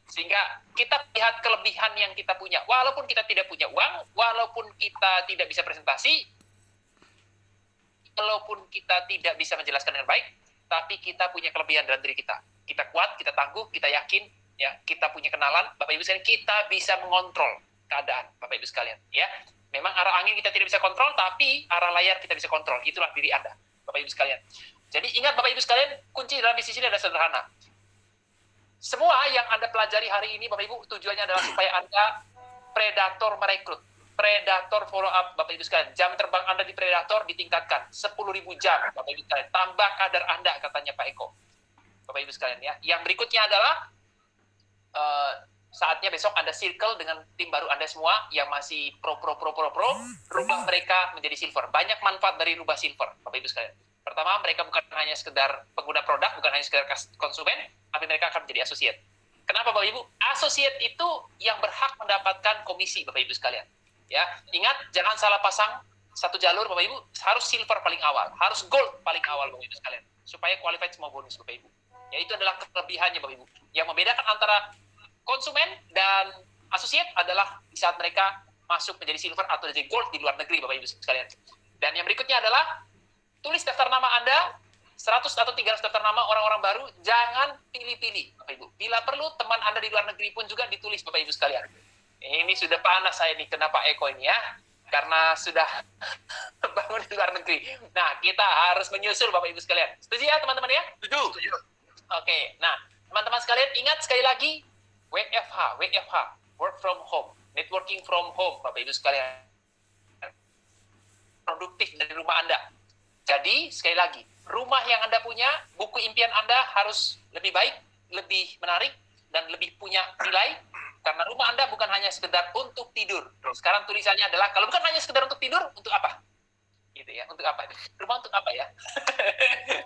Sehingga kita lihat kelebihan yang kita punya. Walaupun kita tidak punya uang, walaupun kita tidak bisa presentasi, walaupun kita tidak bisa menjelaskan dengan baik, tapi kita punya kelebihan dalam diri kita. Kita kuat, kita tangguh, kita yakin, ya, kita punya kenalan, Bapak Ibu sekalian, kita bisa mengontrol keadaan, Bapak Ibu sekalian, ya. Memang arah angin kita tidak bisa kontrol, tapi arah layar kita bisa kontrol. Itulah diri Anda, Bapak Ibu sekalian. Jadi ingat Bapak Ibu sekalian, kunci dalam bisnis ini adalah sederhana. Semua yang Anda pelajari hari ini, Bapak Ibu, tujuannya adalah supaya Anda predator merekrut, predator follow up, Bapak Ibu sekalian. Jam terbang Anda di predator ditingkatkan 10.000 jam, Bapak Ibu sekalian. Tambah kadar Anda, katanya Pak Eko. Bapak Ibu sekalian ya. Yang berikutnya adalah saatnya besok Anda circle dengan tim baru Anda semua yang masih pro, rubah mereka menjadi silver. Banyak manfaat dari rubah silver, Bapak Ibu sekalian. Pertama, mereka bukan hanya sekedar pengguna produk, bukan hanya sekedar konsumen, tapi mereka akan menjadi associate. Kenapa Bapak Ibu? Associate itu yang berhak mendapatkan komisi, Bapak Ibu sekalian. Ya, ingat jangan salah pasang satu jalur, Bapak Ibu, harus silver paling awal, harus gold paling awal, Bapak Ibu sekalian, supaya qualified semua bonus, Bapak Ibu. Ya, itu adalah kelebihannya, Bapak Ibu. Yang membedakan antara konsumen dan associate adalah di saat mereka masuk menjadi silver atau menjadi gold di luar negeri, Bapak Ibu sekalian. Dan yang berikutnya adalah tulis daftar nama Anda, 100 atau 300 daftar nama orang-orang baru, jangan pilih-pilih, Bapak Ibu. Bila perlu, teman Anda di luar negeri pun juga ditulis, Bapak Ibu sekalian. Ini sudah panas saya nih, kenapa Eko ini ya? Karena sudah bangun di luar negeri. Nah, kita harus menyusul, Bapak Ibu sekalian. Setuju ya, teman-teman ya? Setuju. Oke, nah, teman-teman sekalian, ingat sekali lagi, WFH, work from home, networking from home, Bapak Ibu sekalian. Produktif dari rumah Anda. Jadi, sekali lagi, rumah yang Anda punya, buku impian Anda harus lebih baik, lebih menarik, dan lebih punya nilai, karena rumah Anda bukan hanya sekedar untuk tidur. Sekarang tulisannya adalah, kalau bukan hanya sekedar untuk tidur, untuk apa? Gitu ya, untuk apa? Rumah untuk apa ya?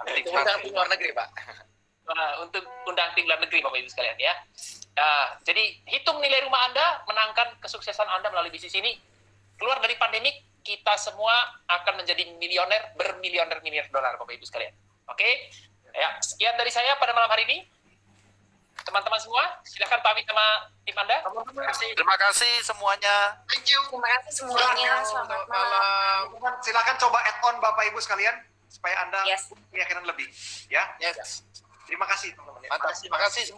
Untuk undang tim luar negeri, Pak. Untuk undang tim luar negeri, Bapak Ibu sekalian ya. Jadi, hitung nilai rumah Anda, menangkan kesuksesan Anda melalui bisnis ini. Keluar dari pandemik, kita semua akan menjadi milioner, bermiliar-miliar dolar, Bapak Ibu sekalian. Oke? Ya, sekian dari saya pada malam hari ini. Teman-teman semua, silakan pamit sama tim Anda. Terima kasih semuanya. Thank you. Terima kasih semuanya. Selamat malam. Silakan coba add-on Bapak Ibu sekalian supaya Anda Yes. punya keyakinan lebih. Ya. Yes. Terima kasih teman-teman. Mantap. Terima kasih.